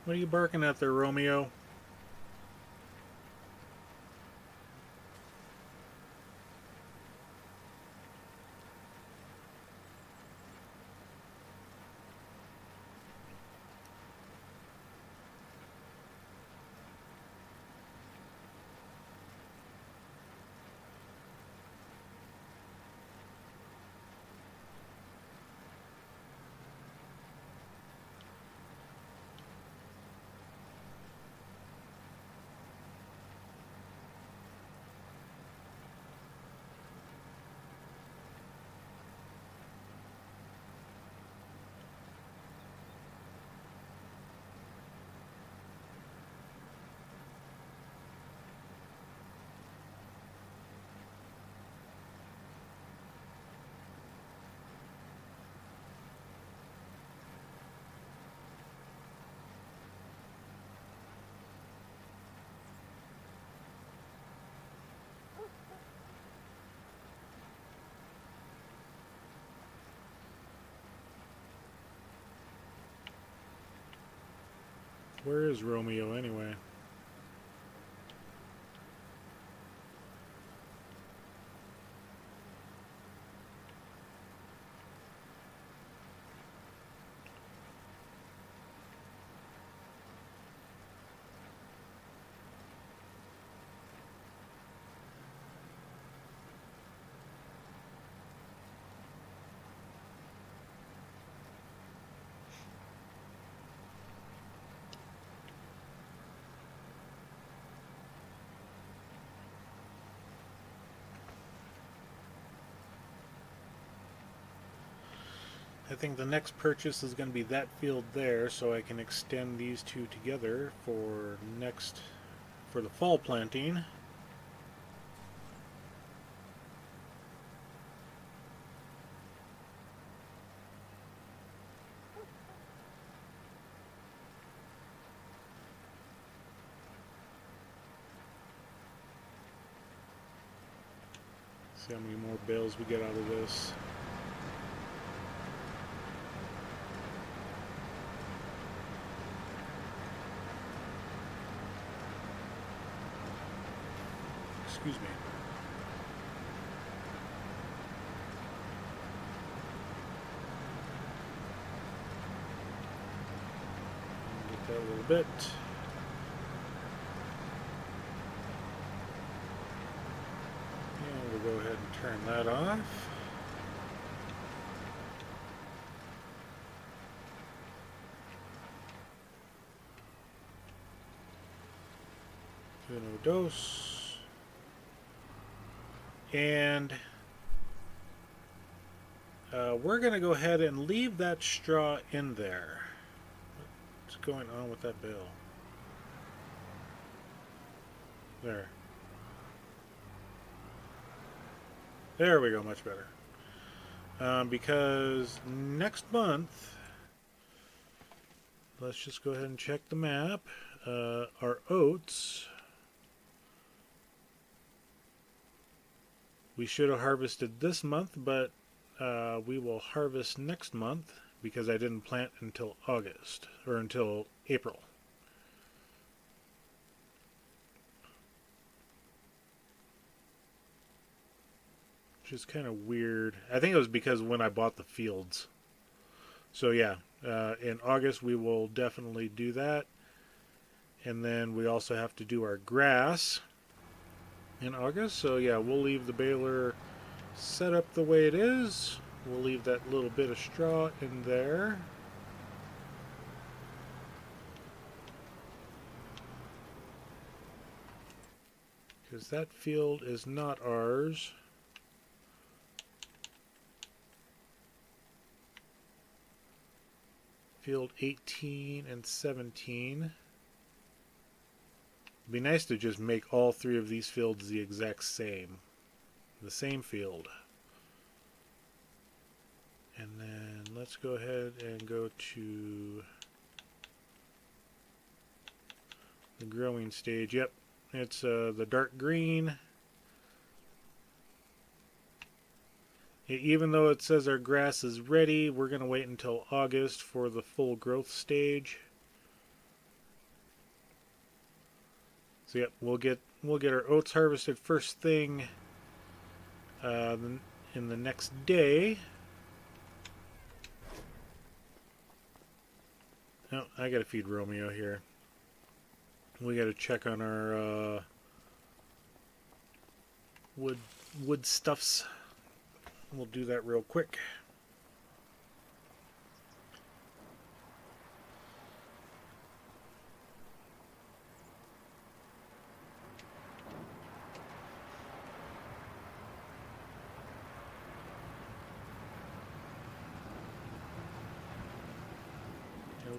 What are you barking at there, Romeo? Where is Romeo anyway? I think the next purchase is going to be that field there, so I can extend these two together for the fall planting. See how many more bales we get out of this. Excuse me. Get a little bit. And we'll go ahead and turn that off. Uno dos. And we're going to go ahead and leave that straw in there. What's going on with that bale? There. There we go, much better. Because next month, let's just go ahead and check the map. Our oats, we should have harvested this month, but we will harvest next month because I didn't plant until August, or until April. Which is kind of weird. I think it was because when I bought the fields. So yeah, in August we will definitely do that. And then we also have to do our grass in August. So yeah, we'll leave the baler set up the way it is. We'll leave that little bit of straw in there. Because that field is not ours. Field 18 and 17. It'd be nice to just make all three of these fields the exact same. The same field. And then let's go ahead and go to the growing stage. Yep, it's the dark green. Even though it says our grass is ready, we're going to wait until August for the full growth stage. So yep, we'll get our oats harvested first thing in the next day. Oh, I gotta feed Romeo here. We gotta check on our wood stuffs. We'll do that real quick.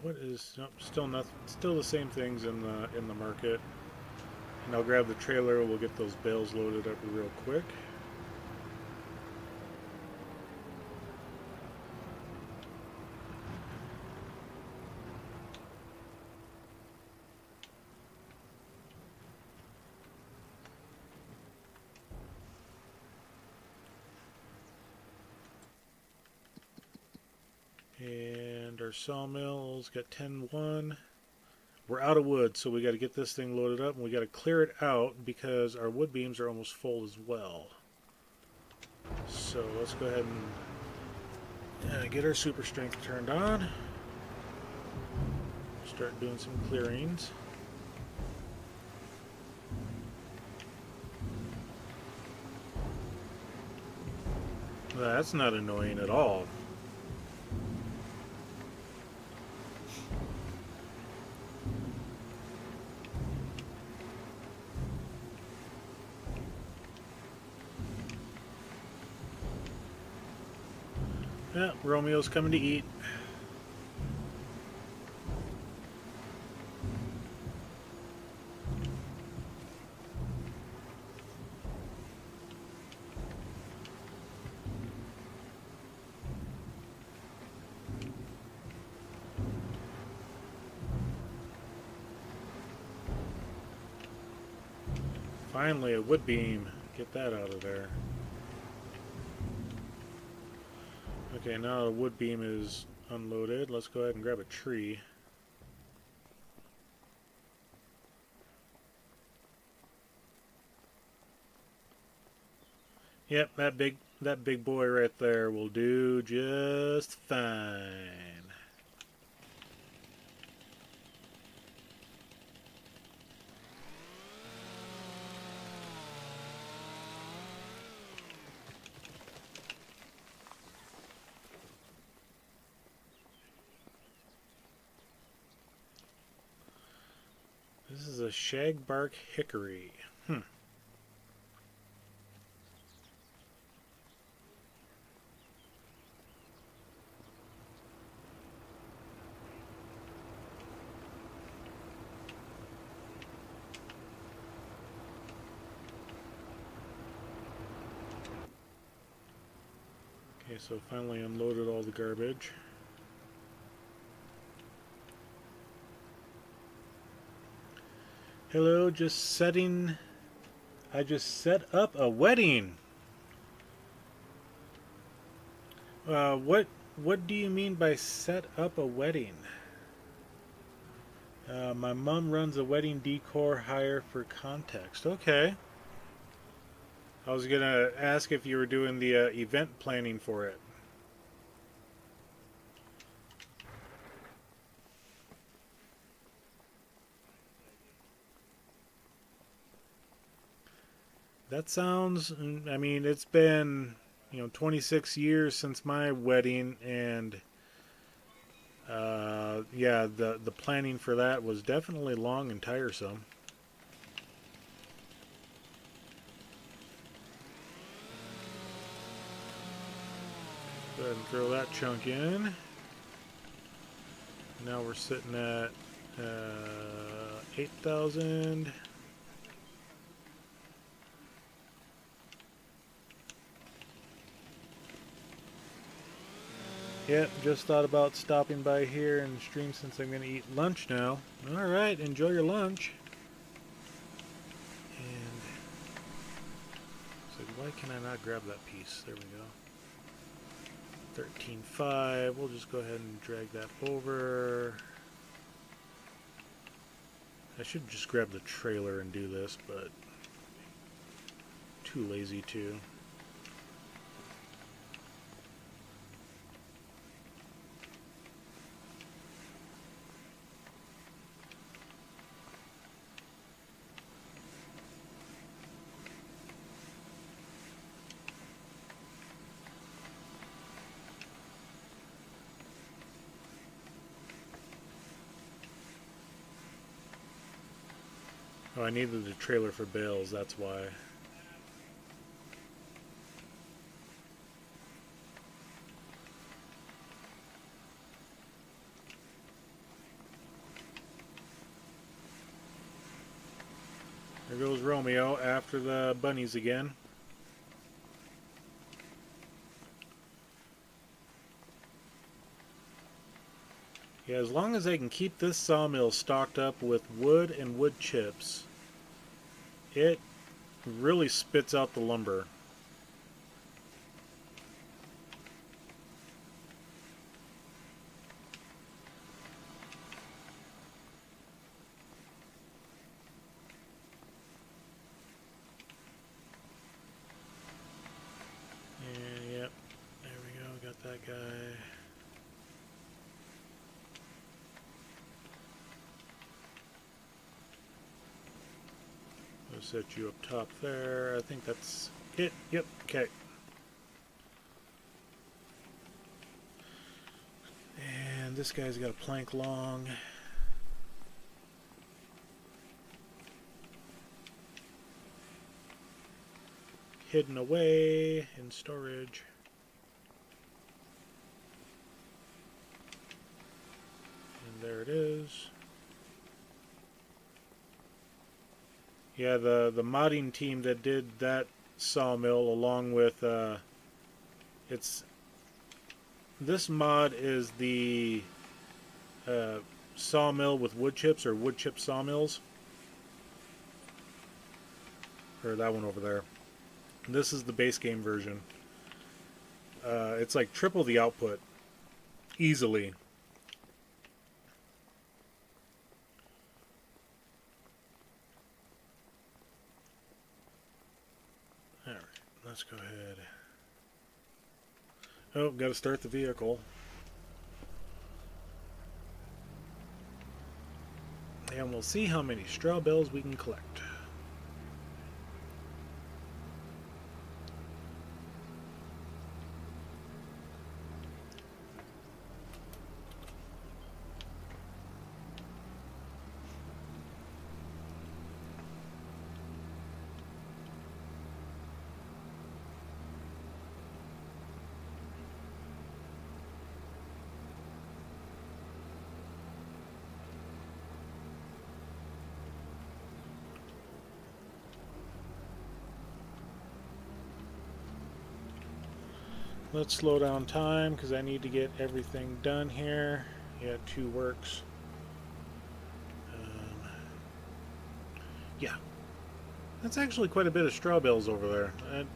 What is nope, still nothing? Still the same things in the market. And I'll grab the trailer. We'll get those bales loaded up real quick. And our sawmill's got 10-1. We're out of wood, so we got to get this thing loaded up, and we got to clear it out because our wood beams are almost full as well. So let's go ahead and get our super strength turned on. Start doing some clearings. That's not annoying at all. Yeah, Romeo's coming to eat. Finally, a wood beam. Get that out of there. Okay, now the wood beam is unloaded. Let's go ahead and grab a tree. Yep, that big boy right there will do just fine. This is a shagbark hickory. Okay, so finally unloaded all the garbage. Hello, I just set up a wedding. What do you mean by set up a wedding? My mom runs a wedding decor hire for context. Okay. I was gonna ask if you were doing the event planning for it. That sounds. I mean, it's been 26 years since my wedding, and yeah, the planning for that was definitely long and tiresome. Go ahead and throw that chunk in. Now we're sitting at 8,000. Yep, just thought about stopping by here and stream since I'm going to eat lunch now. Alright, enjoy your lunch. And so why can I not grab that piece? There we go. 13.5. We'll just go ahead and drag that over. I should just grab the trailer and do this, but too lazy to. Oh, I needed the trailer for bales, that's why. There goes Romeo after the bunnies again. Yeah, as long as I can keep this sawmill stocked up with wood and wood chips, it really spits out the lumber. And yep, there we go, got that guy. I'll set you up top there. I think that's it. Yep, okay. And this guy's got a plank long. Hidden away in storage. And there it is. Yeah, the modding team that did that sawmill along with this mod is the sawmill with wood chips or wood chip sawmills. Or that one over there. This is the base game version. It's like triple the output easily. Alright, let's go ahead. Oh, gotta start the vehicle. And we'll see how many straw bales we can collect. Let's slow down time because I need to get everything done here. Yeah, 2 works. Yeah, that's actually quite a bit of straw bales over there.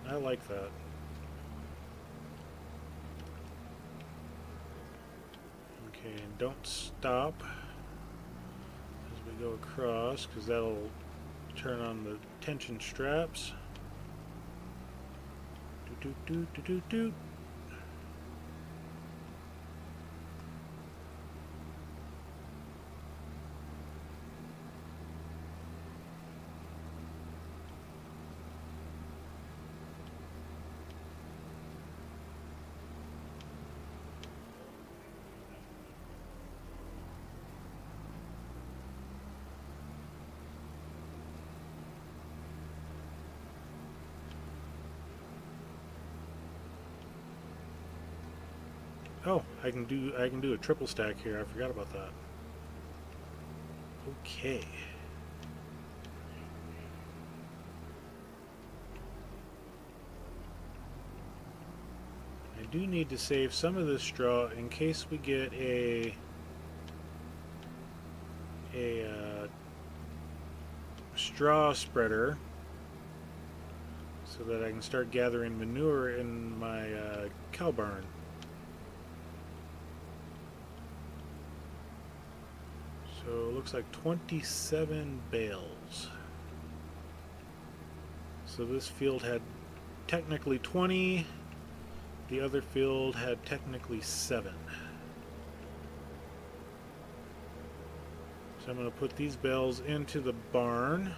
I like that. Okay, and don't stop as we go across because that'll turn on the tension straps. Do do do do do. Oh, I can do a triple stack here. I forgot about that. Okay. I do need to save some of this straw in case we get a straw spreader, so that I can start gathering manure in my cow barn. So it looks like 27 bales. So this field had technically 20. The other field had technically 7. So I'm going to put these bales into the barn.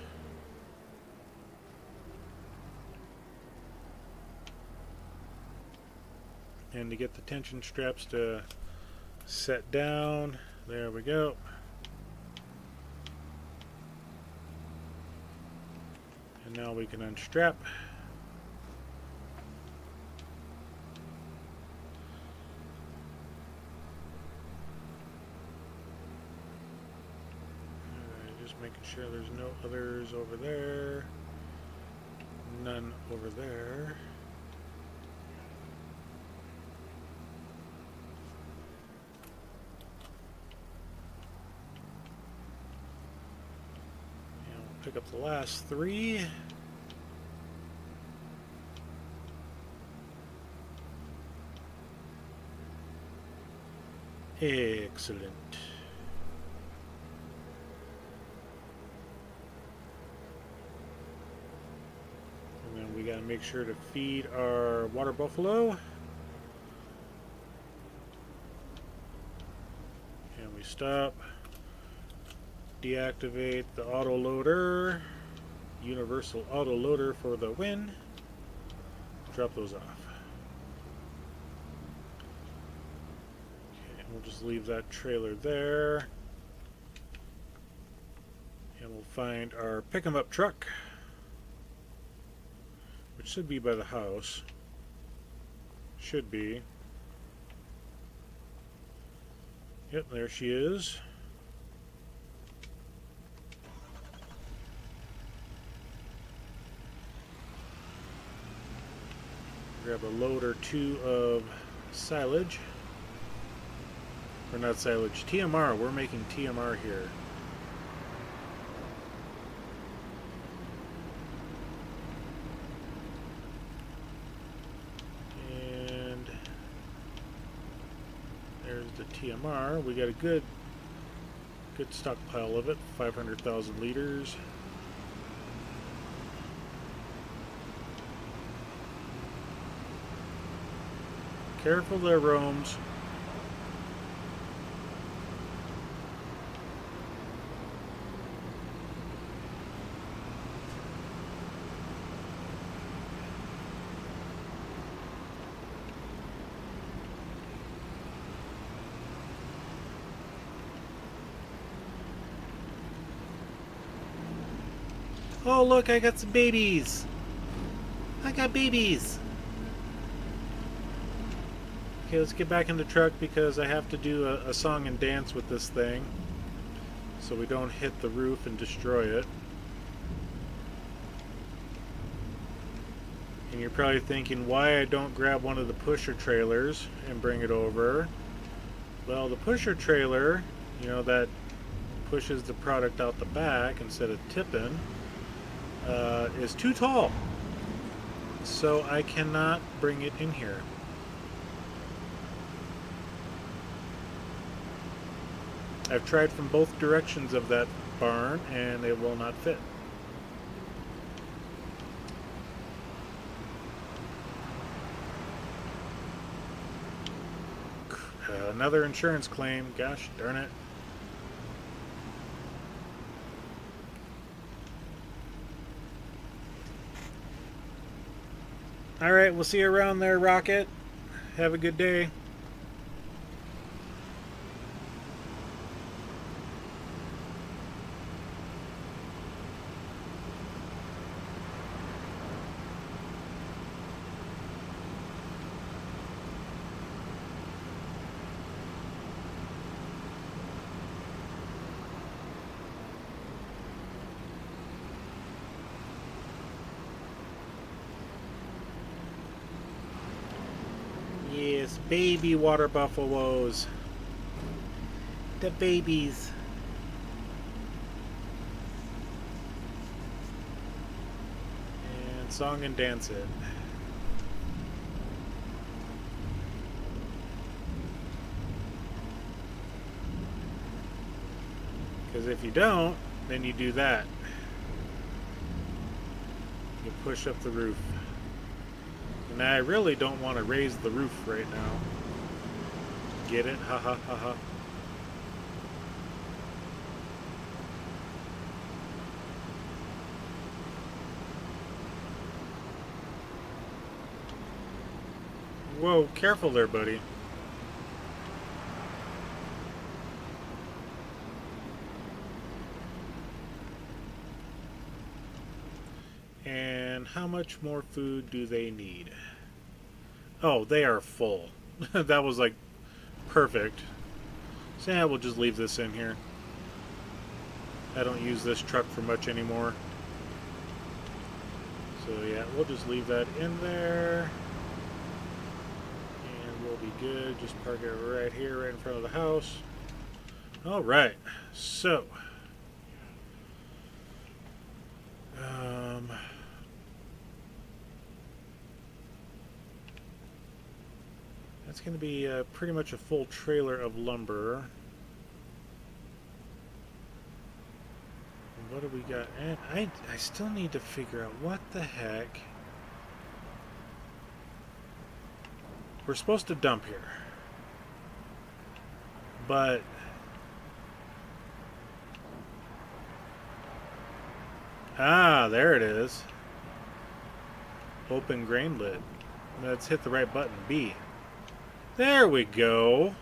And to get the tension straps to set down, there we go. And now we can unstrap. Alright, just making sure there's no others over there. None over there. Pick up the last 3. Excellent. And then we got to make sure to feed our water buffalo. And we stop. Deactivate the auto loader, universal auto loader for the win. Drop those off. Okay, we'll just leave that trailer there. And we'll find our pick 'em up truck, which should be by the house. Should be. Yep, there she is. Grab a load or 2 of silage. Or not silage, TMR. We're making TMR here. And there's the TMR. We got a good stockpile of it, 500,000 liters. Careful there, Roams. Oh, look, I got some babies. I got babies. Okay, let's get back in the truck because I have to do a song and dance with this thing so we don't hit the roof and destroy it. And you're probably thinking why I don't grab one of the pusher trailers and bring it over. Well, the pusher trailer, you know, that pushes the product out the back instead of tipping, is too tall. So I cannot bring it in here. I've tried from both directions of that barn and it will not fit. Another insurance claim. Gosh darn it. Alright, we'll see you around there, Rocket. Have a good day. Yes, baby water buffaloes. The babies. And song and dance it. Because if you don't, then you do that. You push up the roof. And I really don't want to raise the roof right now. Get it? Ha ha ha ha. Whoa, careful there, buddy. And how much more food do they need? Oh, they are full. That was like perfect. So yeah, we'll just leave this in here. I don't use this truck for much anymore. So yeah, we'll just leave that in there. And we'll be good. Just park it right here, right in front of the house. Alright, so that's going to be pretty much a full trailer of lumber. And what do we got? And I still need to figure out what the heck we're supposed to dump here. But there it is. Open grain lid. Let's hit the right button. B. There we go.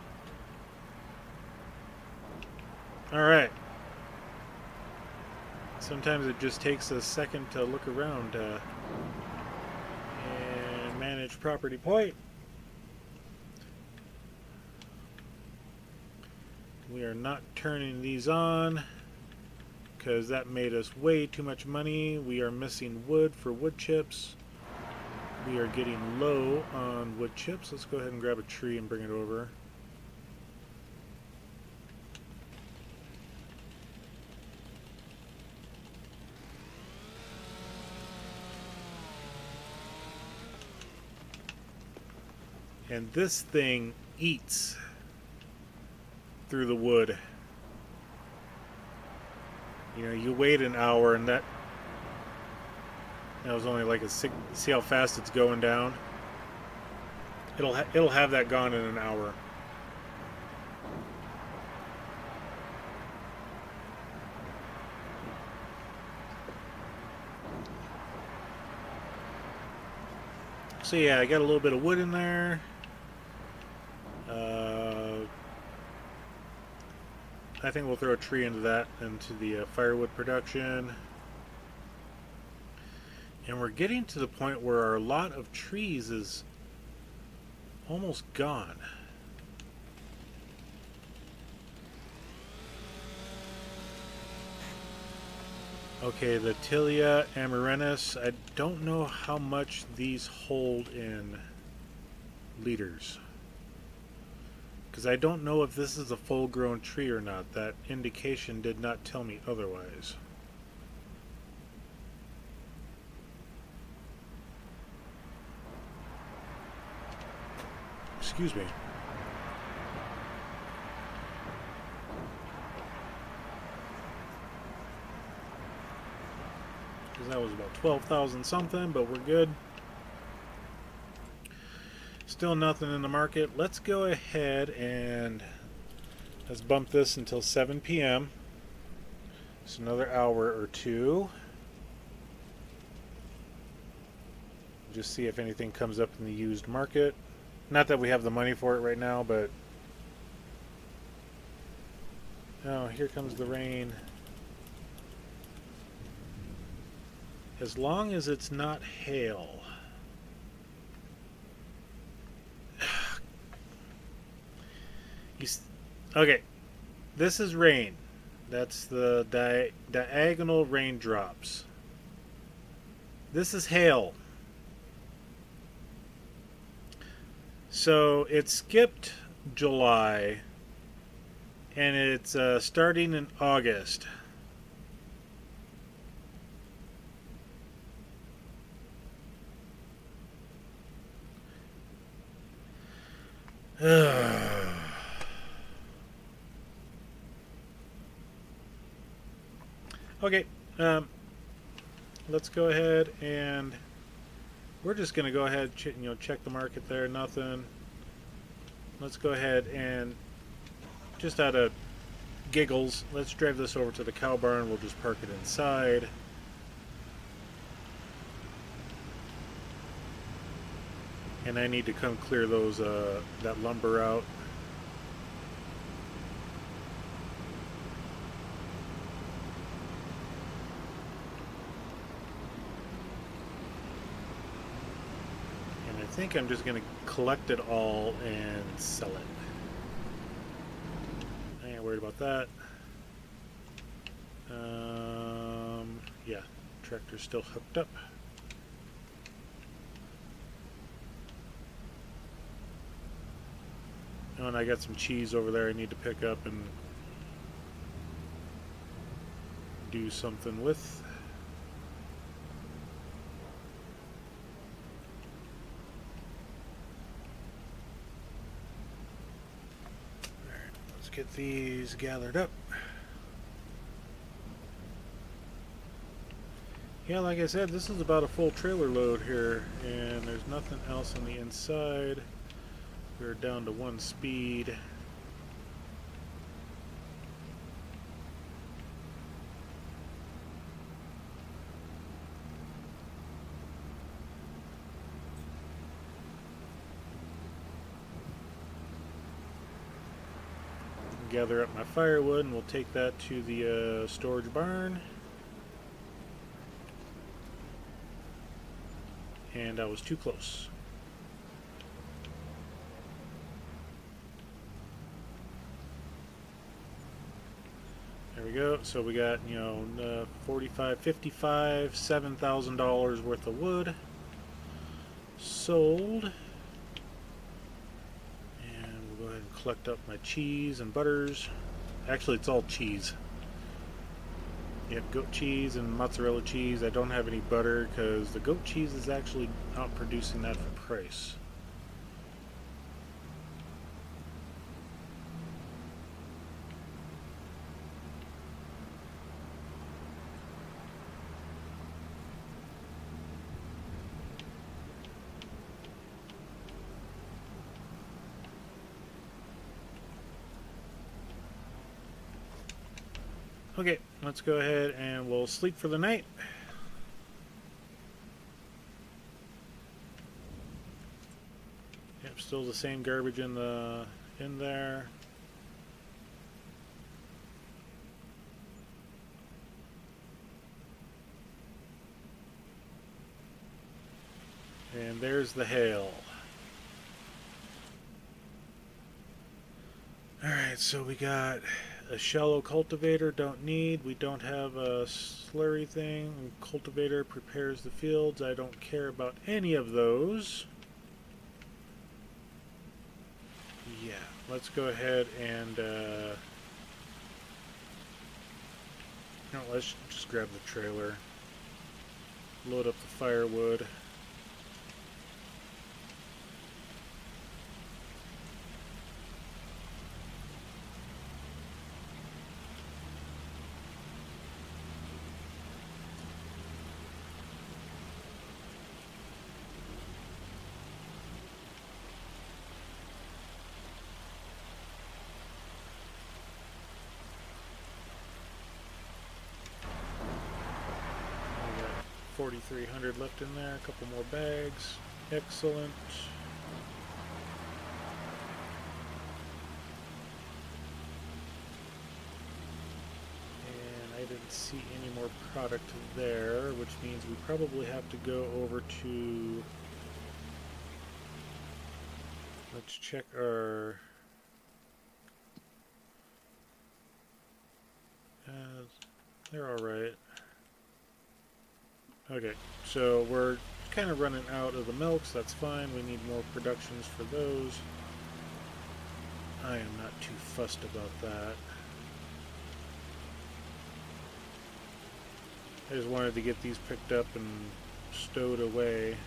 Alright. Sometimes it just takes a second to look around and manage property point. We are not turning these on because that made us way too much money. We are missing wood for wood chips. We are getting low on wood chips. Let's go ahead and grab a tree and bring it over. And this thing eats through the wood. You know, you wait an hour and that was only like see how fast it's going down. It'll have that gone in an hour. So yeah, I got a little bit of wood in there. I think we'll throw a tree into that, into the firewood production. And we're getting to the point where our lot of trees is almost gone. Okay, the Tilia amarensis. I don't know how much these hold in liters, because I don't know if this is a full-grown tree or not. That indication did not tell me otherwise. Excuse me. Because that was about 12,000 something, but we're good. Still nothing in the market. Let's go ahead and let's bump this until 7 p.m. It's another hour or two. Just see if anything comes up in the used market. Not that we have the money for it right now, but... Oh, here comes the rain. As long as it's not hail. Okay, this is rain. That's the diagonal raindrops. This is hail. So it skipped July, and it's starting in August. Okay, let's go ahead and we're just going to go ahead, check the market there. Nothing. Let's go ahead and just out of giggles, let's drive this over to the cow barn. We'll just park it inside. And I need to come clear those that lumber out. And I think I'm just going to collect it all and sell it. I ain't worried about that. Yeah, tractor's still hooked up. Oh, and I got some cheese over there I need to pick up and do something with. Alright, let's get these gathered up. Yeah, like I said, this is about a full trailer load here, and there's nothing else on the inside. We're down to 1 speed. Gather up my firewood and we'll take that to the storage barn. And I was too close. There we go. So we got, 45, 55, $7,000 worth of wood sold. And we'll go ahead and collect up my cheese and butters. Actually, it's all cheese. Yep, goat cheese and mozzarella cheese. I don't have any butter because the goat cheese is actually outproducing that for price. Okay, let's go ahead and we'll sleep for the night. Yep, still the same garbage in there. And there's the hail. Alright, so we got a shallow cultivator, don't need. We don't have a slurry thing. Cultivator prepares the fields. I don't care about any of those. Yeah, let's go ahead and no, let's just grab the trailer, load up the firewood. We got 4,300 left in there, a couple more bags. Excellent. And I didn't see any more product there, which means we probably have to go over to... Let's check our... they're alright. Okay, so we're kind of running out of the milks, that's fine. We need more productions for those. I am not too fussed about that. I just wanted to get these picked up and stowed away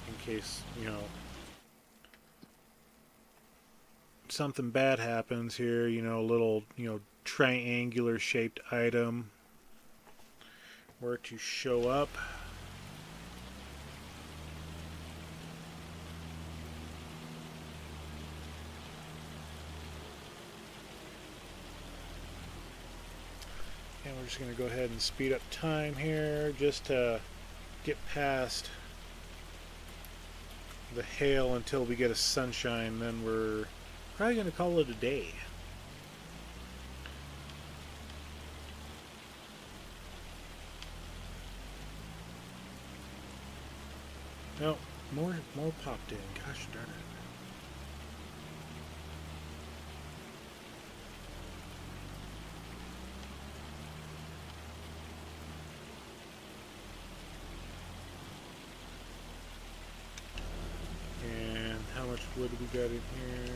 in case, you know, something bad happens here, you know, a little, you know, triangular shaped item were to show up. And we're just going to go ahead and speed up time here just to get past the hail until we get a sunshine. Then we're probably going to call it a day. No, more popped in. Gosh darn it. And how much wood we got in here?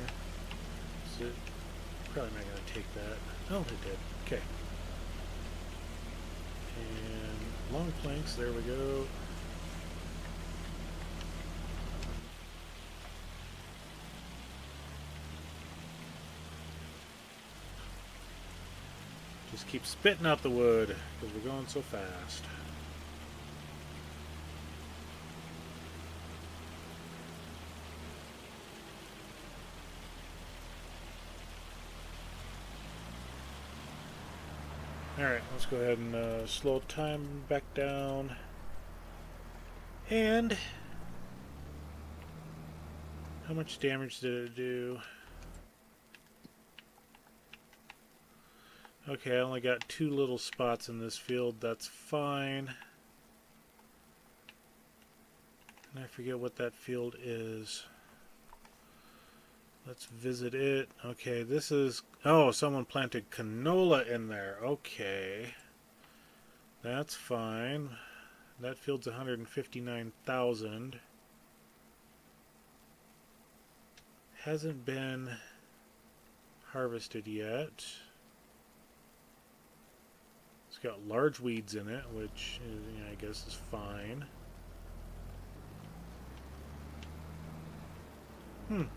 Is it probably not going to take that? Oh, it did. Okay. And long planks. There we go. Just keep spitting out the wood because we're going so fast. Alright, let's go ahead and slow time back down. And how much damage did it do? Okay, I only got 2 little spots in this field. That's fine. And I forget what that field is. Let's visit it. Okay, this is... Oh, someone planted canola in there. Okay. That's fine. That field's 159,000. Hasn't been harvested yet. It's got large weeds in it, which is, you know, I guess is fine. Now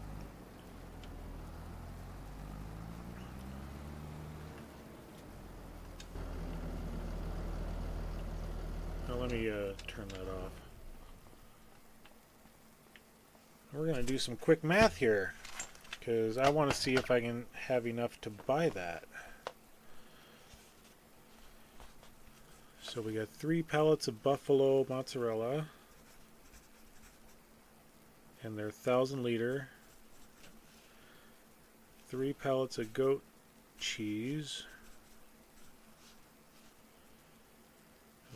let me turn that off. We're going to do some quick math here, because I want to see if I can have enough to buy that. So we got 3 pallets of buffalo mozzarella, and they're 1,000 liter. 3 pallets of goat cheese.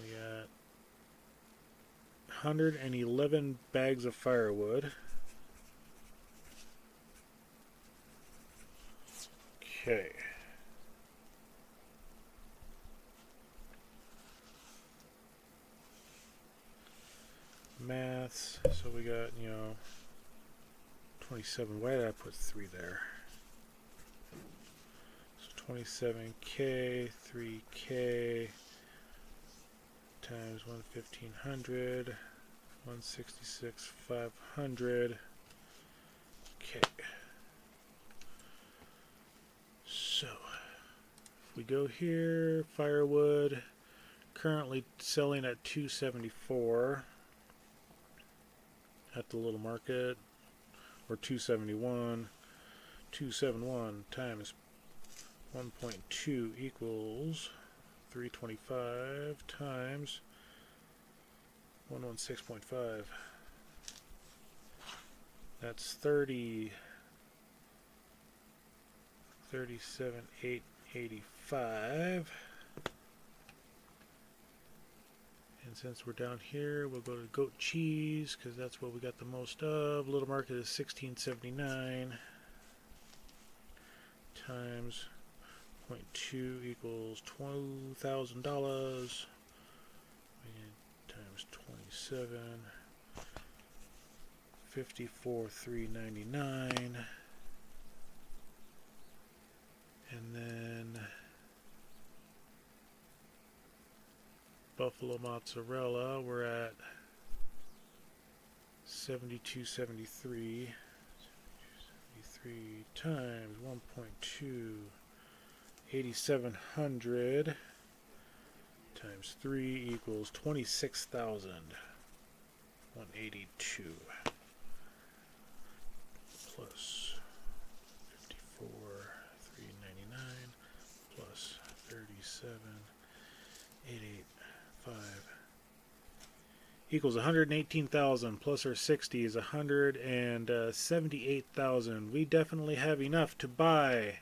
We got 111 bags of firewood. maths. So we got, 27. Why did I put 3 there? So 27K, 3K times 1500, 166,500. Okay. So, if we go here, firewood, currently selling at 274 at the little market, or 271. 271 times 1.2 equals 325 times 116.5. That's 37,885. And since we're down here, we'll go to goat cheese because that's what we got the most of. Little market is 1679 times 0.2 equals $12,000 times 27, 54,399, and then buffalo mozzarella, we're at 72.73 times 1.2, 8,700 times 3 equals 26,182 plus 54,399 plus 37,885 equals 118,000 plus our 60 is 178,000. We definitely have enough to buy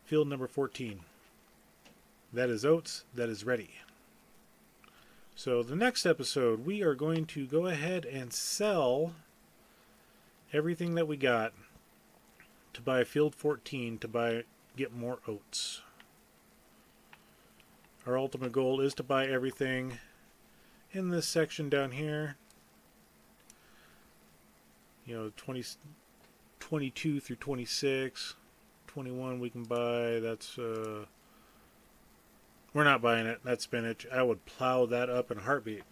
field number 14. That is oats. That is ready. So the next episode, we are going to go ahead and sell everything that we got to buy field 14 to get more oats. Our ultimate goal is to buy everything in this section down here. 22 through 26. 21 we can buy. That's we're not buying it. That's spinach. I would plow that up in a heartbeat.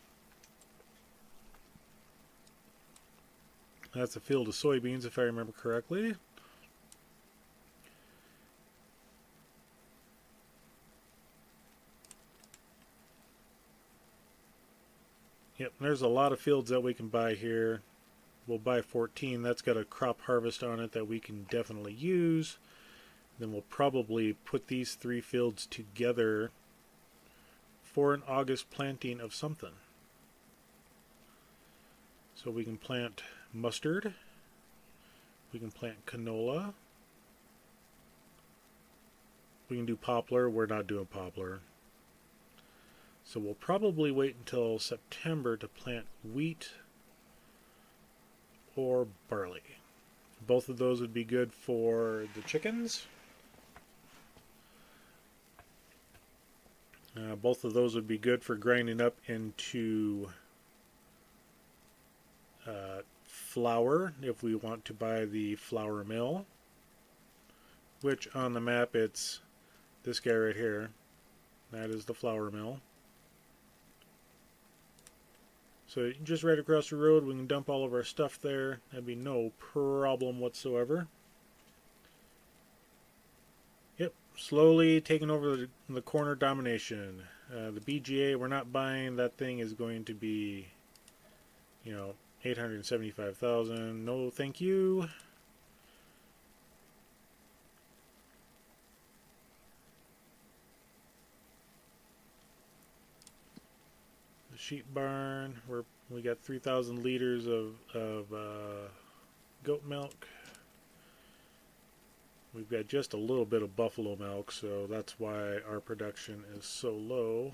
That's a field of soybeans if I remember correctly. Yep, there's a lot of fields that we can buy here. We'll buy 14. That's got a crop harvest on it that we can definitely use. Then we'll probably put these 3 fields together for an August planting of something. So we can plant mustard. We can plant canola. We can do poplar. We're not doing poplar. So we'll probably wait until September to plant wheat or barley. Both of those would be good for the chickens. Both of those would be good for grinding up into flour if we want to buy the flour mill. Which on the map it's this guy right here. That is the flour mill. So just right across the road, we can dump all of our stuff there. That'd be no problem whatsoever. Yep, slowly taking over the corner domination. The BGA, we're not buying. That thing is going to be, 875,000. No, thank you. Sheep barn, we got 3,000 liters of goat milk. We've got just a little bit of buffalo milk, so that's why our production is so low.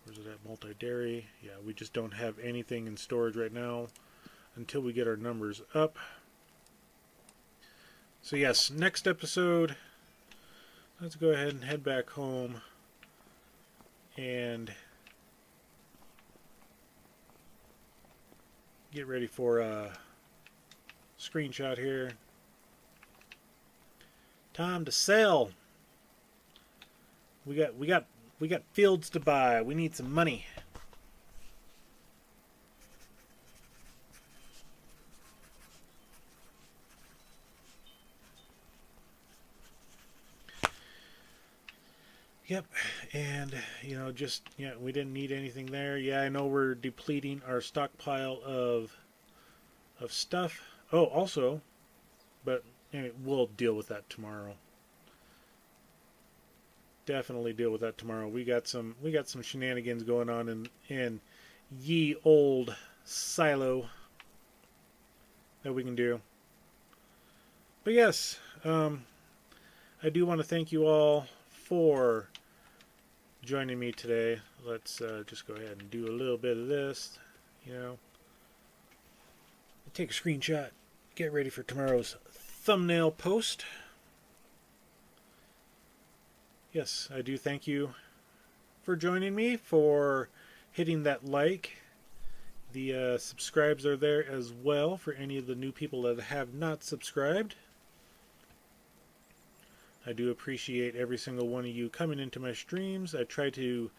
Where's it at? Multi-dairy. Yeah, we just don't have anything in storage right now until we get our numbers up. So yes, next episode, let's go ahead and head back home and get ready for a screenshot here. Time to sell. We got fields to buy. We need some money. Yep, and just we didn't need anything there. Yeah, I know we're depleting our stockpile of stuff. Oh, also, but anyway, we'll deal with that tomorrow. Definitely deal with that tomorrow. We got some shenanigans going on in ye old silo that we can do. But yes, I do want to thank you all for joining me today. Let's just go ahead and do a little bit of this. Take a screenshot. Get ready for tomorrow's thumbnail post. Yes, I do thank you for joining me, for hitting that like. The subscribes are there as well for any of the new people that have not subscribed. I do appreciate every single one of you coming into my streams. I try to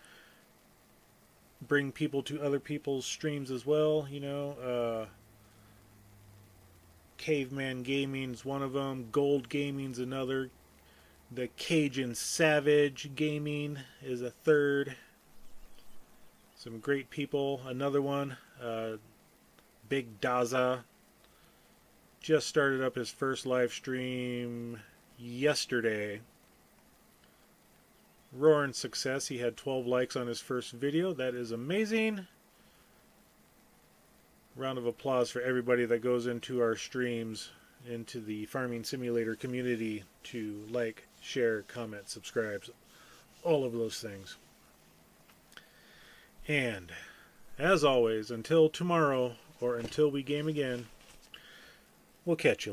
bring people to other people's streams as well. Caveman Gaming's one of them. Gold Gaming's another. The Cajun Savage Gaming is a third. Some great people. Another one, Big Daza, just started up his first live stream yesterday. Roaring success. He had 12 likes on his first video. That is amazing. Round of applause for everybody that goes into our streams, into the Farming Simulator community, to like, share, comment, subscribe, all of those things. And as always, until tomorrow, or until we game again, we'll catch you later.